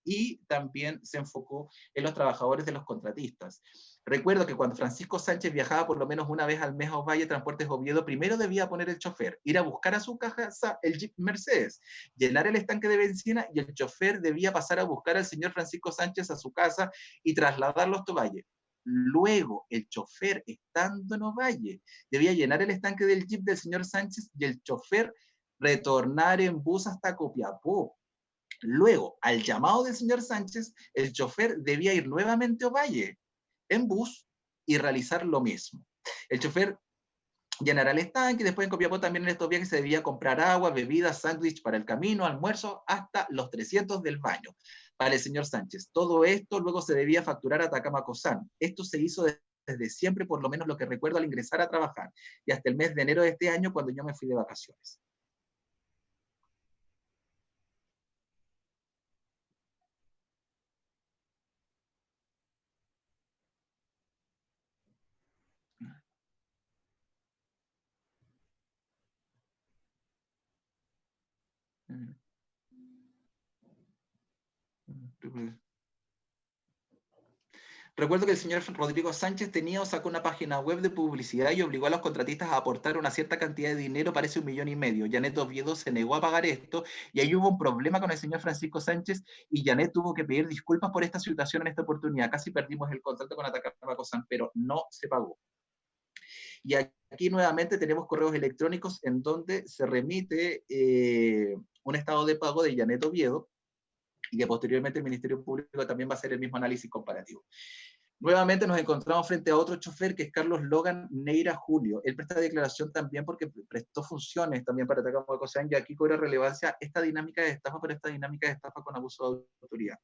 y también se enfocó en los trabajadores de los contratistas. Recuerdo que cuando Francisco Sánchez viajaba por lo menos una vez al mes a Ovalle, Transportes Oviedo, primero debía poner el chofer, ir a buscar a su casa el Jeep Mercedes, llenar el estanque de benzina y el chofer debía pasar a buscar al señor Francisco Sánchez a su casa y trasladarlo hasta Ovalle. Luego, el chofer, estando en Ovalle, debía llenar el estanque del Jeep del señor Sánchez y el chofer retornar en bus hasta Copiapó. Luego, al llamado del señor Sánchez, el chofer debía ir nuevamente a Ovalle en bus y realizar lo mismo. El chofer llenará el estanque y después en Copiapó también en estos viajes se debía comprar agua, bebidas, sándwich para el camino, almuerzo, hasta los 300 del baño para el señor Sánchez. Todo esto luego se debía facturar a Tacamacosan. Esto se hizo desde siempre, por lo menos lo que recuerdo al ingresar a trabajar, y hasta el mes de enero de este año cuando yo me fui de vacaciones. Recuerdo que el señor Rodrigo Sánchez tenía o sacó una página web de publicidad y obligó a los contratistas a aportar una cierta cantidad de dinero, parece 1,5 millones. Janet Oviedo se negó a pagar esto y ahí hubo un problema con el señor Francisco Sánchez y Janet tuvo que pedir disculpas por esta situación en esta oportunidad. Casi perdimos el contrato con Atacamacosan, pero no se pagó. Y aquí nuevamente tenemos correos electrónicos en donde se remite un estado de pago de Janet Oviedo y que posteriormente el Ministerio Público también va a hacer el mismo análisis comparativo. Nuevamente nos encontramos frente a otro chofer que es Carlos Logan Neira Julio. Él presta declaración también porque prestó funciones también para Tacamacosan y aquí cobra relevancia esta dinámica de estafa, pero esta dinámica de estafa con abuso de autoridad.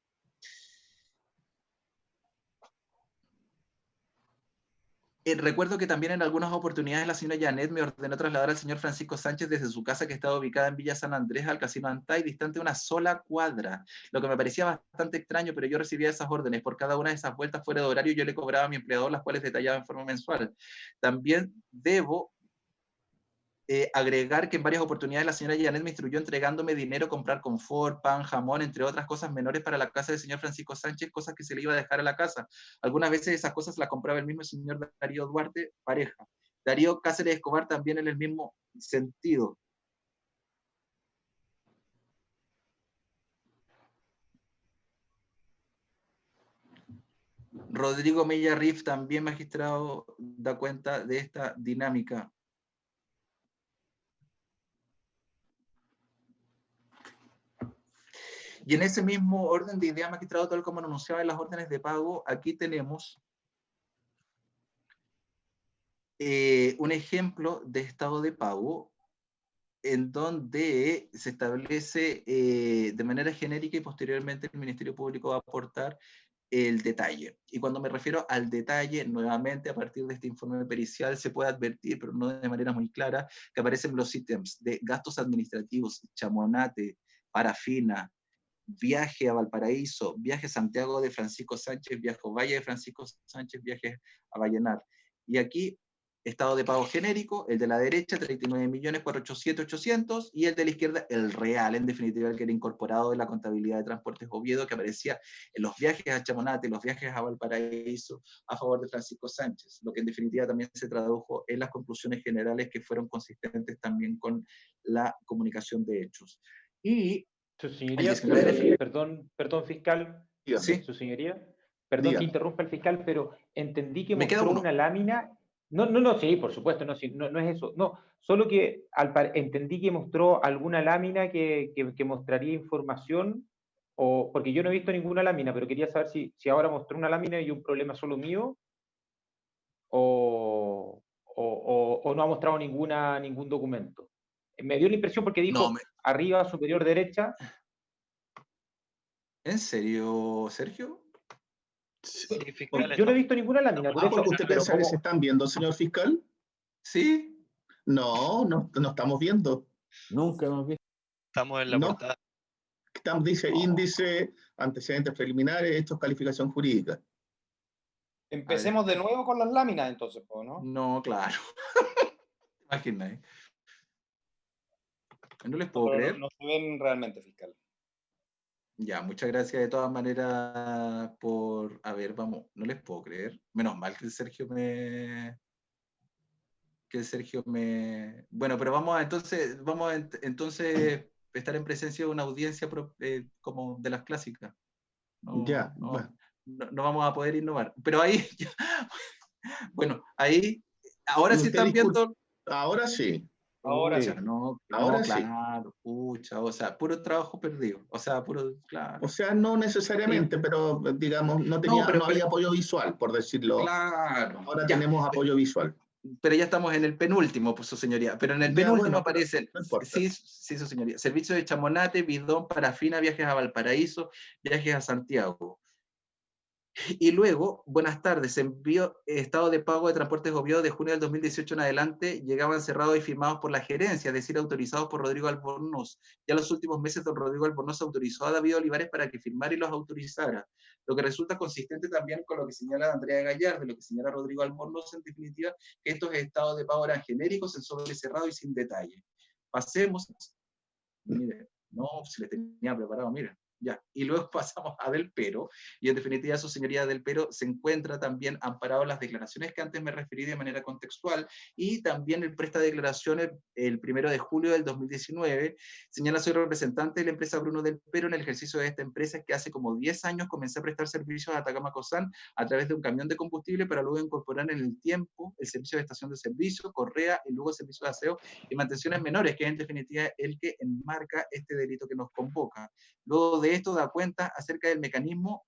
Recuerdo que también en algunas oportunidades la señora Janet me ordenó trasladar al señor Francisco Sánchez desde su casa que estaba ubicada en Villa San Andrés al Casino Antay, distante una sola cuadra, lo que me parecía bastante extraño, pero yo recibía esas órdenes. Por cada una de esas vueltas fuera de horario yo le cobraba a mi empleador, las cuales detallaba en forma mensual. También debo agregar que en varias oportunidades la señora Janet me instruyó entregándome dinero, comprar confort, pan, jamón, entre otras cosas menores para la casa del señor Francisco Sánchez, cosas que se le iba a dejar a la casa. Algunas veces esas cosas las compraba el mismo señor Darío Duarte, pareja. Darío Cáceres Escobar también en el mismo sentido. Rodrigo Mella Riff, también magistrado, da cuenta de esta dinámica. Y en ese mismo orden de idea, magistrado, tal como anunciaba en las órdenes de pago, aquí tenemos un ejemplo de estado de pago en donde se establece de manera genérica y posteriormente el Ministerio Público va a aportar el detalle. Y cuando me refiero al detalle, nuevamente a partir de este informe pericial se puede advertir, pero no de manera muy clara, que aparecen los ítems de gastos administrativos, chamonate, parafina, viaje a Valparaíso, viaje a Santiago de Francisco Sánchez, viaje a Valle de Francisco Sánchez, viaje a Vallenar. Y aquí, estado de pago genérico, el de la derecha, 39.487.800, y el de la izquierda, el real, en definitiva, el que era incorporado en la contabilidad de Transportes Oviedo, que aparecía en los viajes a Chamonate, los viajes a Valparaíso, a favor de Francisco Sánchez, lo que en definitiva también se tradujo en las conclusiones generales que fueron consistentes también con la comunicación de hechos. Y su señoría, perdón, fiscal, ¿sí? Su señoría, perdón Dígame. que interrumpa el fiscal, pero entendí que Me queda mostró uno. una lámina. No, sí, por supuesto, no es eso. No, solo que entendí que mostró alguna lámina que mostraría información, porque yo no he visto ninguna lámina, pero quería saber si ahora mostró una lámina y un problema solo mío, o no ha mostrado ningún documento. Me dio la impresión porque dijo arriba, superior derecha. ¿En serio, Sergio? Sí, fiscal, yo no he visto ninguna lámina, por eso. ¿Porque usted piensa que se están viendo, señor fiscal? Sí. No estamos viendo. Nunca hemos visto. Estamos en la portada. Dice índice, antecedentes preliminares, esto es calificación jurídica. Empecemos de nuevo con las láminas, entonces, ¿no? No, claro. Imagínate. No les puedo creer. No se ven realmente, fiscal. Ya, muchas gracias de todas maneras por... A ver, vamos, no les puedo creer. Menos mal que el Sergio me... Bueno, pero vamos a entonces estar en presencia de una audiencia como de las clásicas. Ya, No, bueno. no vamos a poder innovar. Pero ahí, bueno, ahí, ahora sí Usted están disculpe, viendo... ahora sí, Ahora Pucha, sí. no, ahora sí. claro, pucha, o sea, puro trabajo perdido, o sea, puro, claro. O sea, no Sí. necesariamente, pero digamos, No, no había apoyo visual, por decirlo. claro, Ahora ya, tenemos apoyo visual. pero ya estamos en el penúltimo, pues, su señoría, pero en el Ya, penúltimo bueno, pero aparecen, no importa. sí, sí, su señoría, servicio de Chamonate, Bidón, Parafina, viajes a Valparaíso, viajes a Santiago. Y luego, buenas tardes, envío estado de pago de transportes obvios de junio del 2018 en adelante, llegaban cerrados y firmados por la gerencia, es decir, autorizados por Rodrigo Albornoz. Ya en los últimos meses, don Rodrigo Albornoz autorizó a David Olivares para que firmara y los autorizara, lo que resulta consistente también con lo que señala Andrea Gallardo, lo que señala Rodrigo Albornoz, en definitiva, que estos estados de pago eran genéricos, en sobre cerrado y sin detalle. Pasemos, mire, no, si le tenía preparado, mire. Ya. Y luego pasamos a Del Pero, y en definitiva su señoría Del Pero se encuentra también amparado en las declaraciones que antes me referí de manera contextual, y también el presta declaraciones el 1 de julio del 2019, señala: soy representante de la empresa Bruno Del Pero en el ejercicio de esta empresa que hace como 10 años comencé a prestar servicios a Atacama Cosán a través de un camión de combustible para luego incorporar en el tiempo el servicio de estación de servicio, correa y luego servicio de aseo y mantenciones menores, que es en definitiva el que enmarca este delito que nos convoca. Luego de esto da cuenta acerca del mecanismo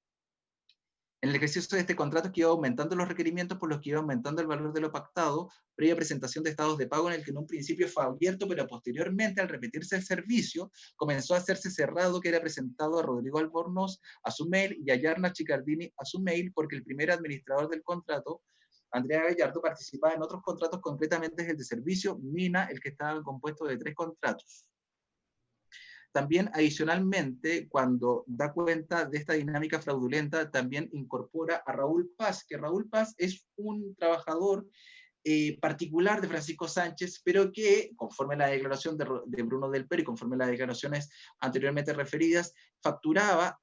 en el ejercicio de este contrato, que iba aumentando los requerimientos por los que iba aumentando el valor de lo pactado, previa presentación de estados de pago en el que en un principio fue abierto, pero posteriormente, al repetirse el servicio, comenzó a hacerse cerrado, que era presentado a Rodrigo Albornoz a su mail y a Yarna Chicardini a su mail, porque el primer administrador del contrato, Andrea Gallardo, participaba en otros contratos, concretamente es el de servicio, Mina, el que estaba compuesto de 3 contratos. También, adicionalmente, cuando da cuenta de esta dinámica fraudulenta, también incorpora a Raúl Paz, que Raúl Paz es un trabajador particular de Francisco Sánchez, pero que, conforme a la declaración de Bruno Del Pero y conforme a las declaraciones anteriormente referidas, facturaba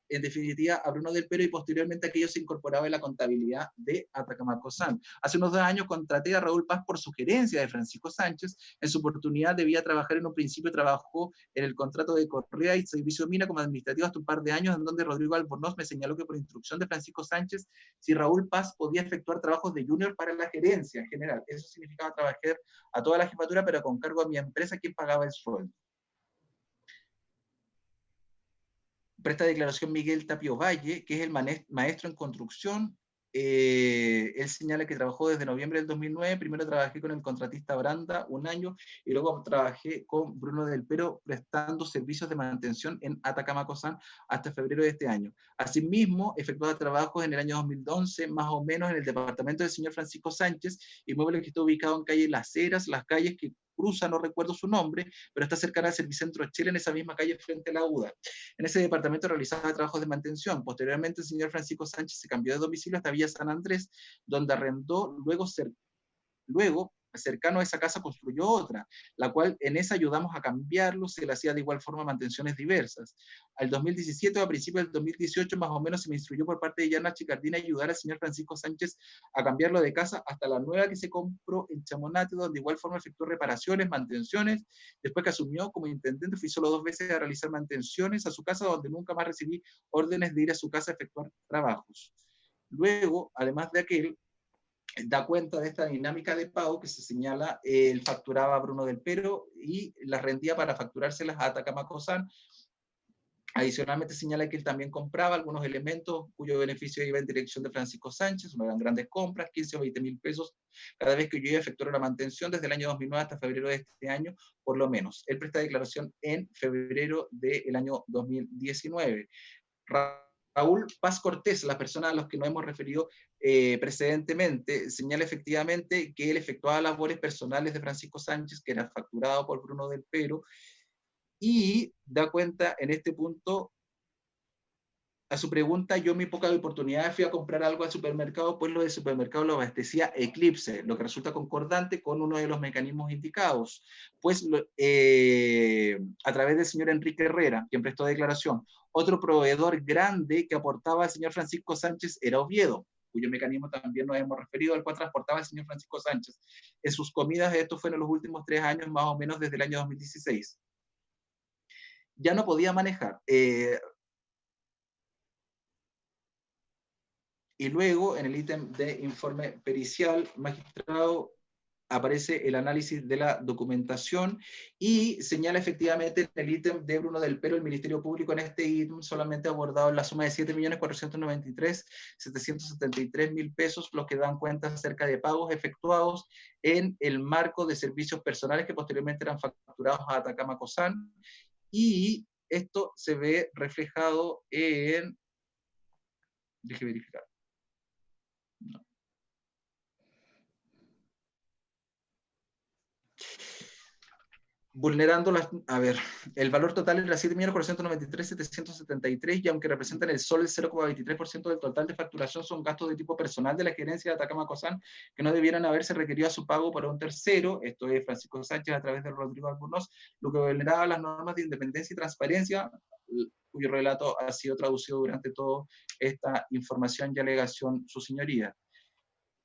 en definitiva, a Bruno Del Pero, y posteriormente aquello se incorporaba en la contabilidad de Atacama San. Hace unos 2 años contraté a Raúl Paz por sugerencia de Francisco Sánchez. En su oportunidad debía trabajar en un principio, trabajó en el contrato de Correa y Servicio Mina como administrativo hasta un par de años, en donde Rodrigo Albornoz me señaló que por instrucción de Francisco Sánchez, si Raúl Paz podía efectuar trabajos de junior para la gerencia en general. Eso significaba trabajar a toda la jefatura, pero con cargo a mi empresa, quien pagaba el sueldo. Presta declaración Miguel Tapio Valle, que es el maestro en construcción. Él señala que trabajó desde noviembre del 2009, primero trabajé con el contratista Branda 1 año, y luego trabajé con Bruno Del Pero prestando servicios de mantención en Atacama Cosán hasta febrero de este año. Asimismo, efectuaba trabajos en el año 2011, más o menos, en el departamento del señor Francisco Sánchez, inmueble que está ubicado en calle Las Heras, las calles que cruza, no recuerdo su nombre, pero está cercana al Servicentro Chile, en esa misma calle frente a la UDA. En ese departamento realizaba trabajos de mantención. Posteriormente, el señor Francisco Sánchez se cambió de domicilio hasta Villa San Andrés, donde arrendó, luego cercano a esa casa construyó otra, la cual en esa ayudamos a cambiarlo, se le hacía de igual forma mantenciones diversas. Al 2017 o a principios del 2018 más o menos se me instruyó por parte de Yana Chicardina ayudar al señor Francisco Sánchez a cambiarlo de casa hasta la nueva que se compró en Chamonate, donde de igual forma efectuó reparaciones, mantenciones. Después que asumió como intendente, fui solo 2 veces a realizar mantenciones a su casa, donde nunca más recibí órdenes de ir a su casa a efectuar trabajos. Luego, además de aquel, da cuenta de esta dinámica de pago que se señala, él facturaba a Bruno Del Pero y las rendía para facturárselas a Atacama Cosán. Adicionalmente señala que él también compraba algunos elementos cuyo beneficio iba en dirección de Francisco Sánchez, no eran grandes compras, 15 o 20 mil pesos cada vez que yo iba a efectuar una mantención desde el año 2009 hasta febrero de este año, por lo menos. Él presta declaración en febrero del año 2019. Raúl Paz Cortés, la persona a los que nos hemos referido precedentemente, señala efectivamente que él efectuaba labores personales de Francisco Sánchez, que era facturado por Bruno Del Pero, y da cuenta en este punto a su pregunta, yo en mi poca oportunidad fui a comprar algo al supermercado, pues lo del supermercado lo abastecía Eclipse, lo que resulta concordante con uno de los mecanismos indicados. Pues a través del señor Enrique Herrera, quien prestó declaración, otro proveedor grande que aportaba al señor Francisco Sánchez era Oviedo, cuyo mecanismo también nos hemos referido, al cual transportaba el señor Francisco Sánchez. En sus comidas, esto fue en los últimos 3 años, más o menos desde el año 2016. Ya no podía manejar. Y luego, en el ítem de informe pericial, magistrado, aparece el análisis de la documentación y señala efectivamente en el ítem de Bruno del Pero, el Ministerio Público en este ítem solamente ha abordado la suma de 7.493.773.000 pesos, los que dan cuenta acerca de pagos efectuados en el marco de servicios personales que posteriormente eran facturados a Atacama Cosan, y esto se ve reflejado en... Déjeme verificar. No. Vulnerando las... A ver, el valor total era 7.493.773 y aunque representan el solo el 0,23% del total de facturación, son gastos de tipo personal de la gerencia de Atacama Cosan que no debieran haberse requerido a su pago para un tercero, esto es Francisco Sánchez a través de Rodrigo Albornoz, lo que vulneraba las normas de independencia y transparencia, cuyo relato ha sido traducido durante toda esta información y alegación, su señoría.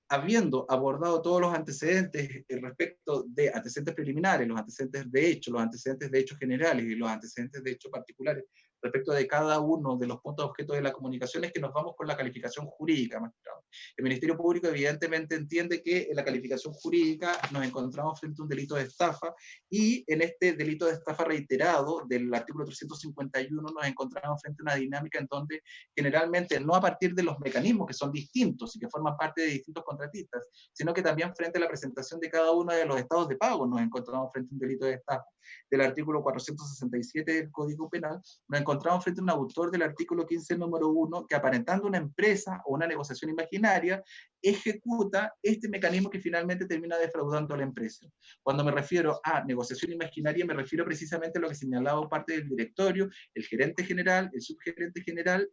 Habiendo abordado todos los antecedentes respecto de antecedentes preliminares, los antecedentes de hecho, los antecedentes de hechos generales y los antecedentes de hechos particulares respecto de cada uno de los puntos objeto de la comunicación, es que nos vamos con la calificación jurídica, magistrado. El Ministerio Público evidentemente entiende que en la calificación jurídica nos encontramos frente a un delito de estafa, y en este delito de estafa reiterado del artículo 351 nos encontramos frente a una dinámica en donde generalmente no a partir de los mecanismos que son distintos y que forman parte de distintos contratistas, sino que también frente a la presentación de cada uno de los estados de pago nos encontramos frente a un delito de estafa. Del artículo 467 del Código Penal, nos encontramos frente a un autor del artículo 15, número 1, que aparentando una empresa o una negociación imaginaria, ejecuta este mecanismo que finalmente termina defraudando a la empresa. Cuando me refiero a negociación imaginaria, me refiero precisamente a lo que señalaba parte del directorio, el gerente general, el subgerente general,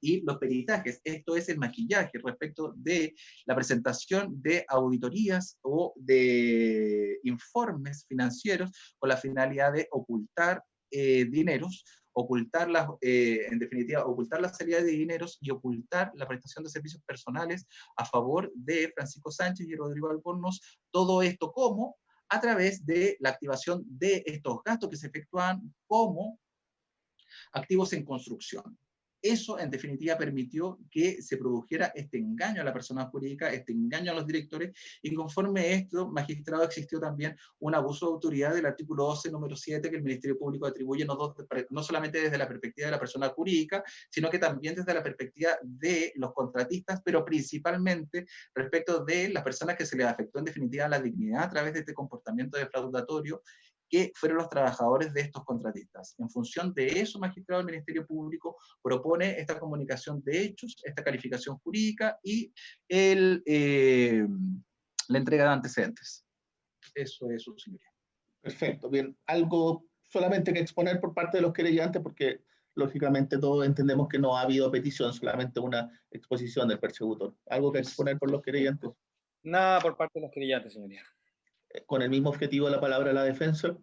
y los peritajes. Esto es el maquillaje respecto de la presentación de auditorías o de informes financieros con la finalidad de ocultar dineros, ocultar en definitiva, ocultar la salida de dineros y ocultar la prestación de servicios personales a favor de Francisco Sánchez y Rodrigo Albornoz. Todo esto como a través de la activación de estos gastos que se efectúan como activos en construcción. Eso, en definitiva, permitió que se produjera este engaño a la persona jurídica, este engaño a los directores, y conforme a esto, magistrado, existió también un abuso de autoridad del artículo 12, número 7, que el Ministerio Público atribuye no solamente desde la perspectiva de la persona jurídica, sino que también desde la perspectiva de los contratistas, pero principalmente respecto de las personas que se les afectó en definitiva la dignidad a través de este comportamiento defraudatorio, que fueron los trabajadores de estos contratistas. En función de eso, magistrado, el Ministerio Público propone esta comunicación de hechos, esta calificación jurídica y la entrega de antecedentes. Eso es, su señoría. Perfecto, bien. Algo solamente que exponer por parte de los querellantes, porque lógicamente todos entendemos que no ha habido petición, solamente una exposición del persecutor. ¿Algo que exponer por los querellantes? Nada por parte de los querellantes, señoría. Con el mismo objetivo de la palabra de la defensa.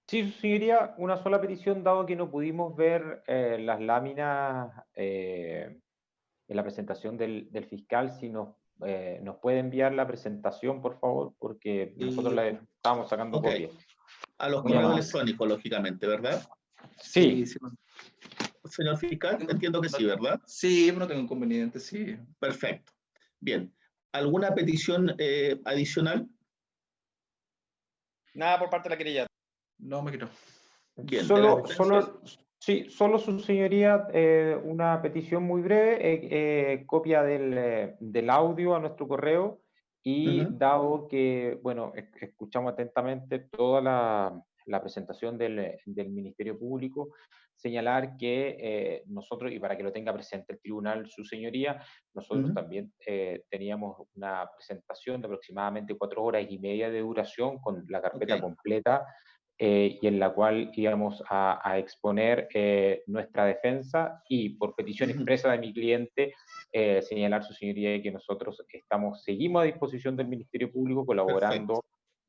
Sí, su señoría, una sola petición, dado que no pudimos ver las láminas en la presentación del fiscal, si nos puede enviar la presentación, por favor, porque nosotros la estamos sacando copias. A los correos electrónicos, lógicamente, ¿verdad? Sí. Señor fiscal, entiendo que sí, ¿verdad? Sí, no tengo inconveniente, sí. Perfecto. Bien. ¿Alguna petición adicional? Nada por parte de la querella. No me quiero. Bien, solo su señoría, una petición muy breve, copia del audio a nuestro correo, y dado que, bueno, escuchamos atentamente toda la presentación del Ministerio Público, señalar que nosotros, y para que lo tenga presente el tribunal, su señoría, nosotros también teníamos una presentación de aproximadamente 4 horas y media de duración con la carpeta completa y en la cual íbamos a exponer nuestra defensa y por petición expresa de mi cliente, señalar su señoría que nosotros seguimos a disposición del Ministerio Público colaborando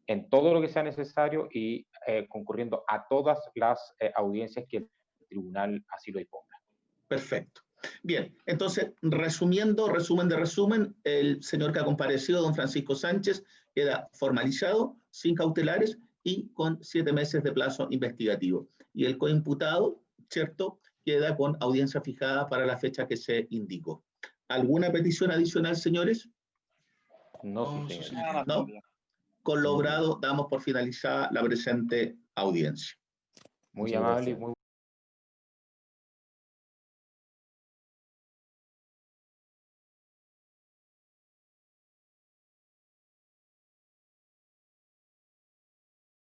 en todo lo que sea necesario y concurriendo a todas las audiencias que el tribunal así lo disponga. Perfecto. Bien, entonces, resumiendo, resumen de resumen, el señor que ha comparecido, don Francisco Sánchez, queda formalizado, sin cautelares y con 7 meses de plazo investigativo. Y el coimputado, ¿cierto?, queda con audiencia fijada para la fecha que se indicó. ¿Alguna petición adicional, señores? No, sí, señor. ¿No? Con lo obrado, damos por finalizada la presente audiencia. Muy amable y muy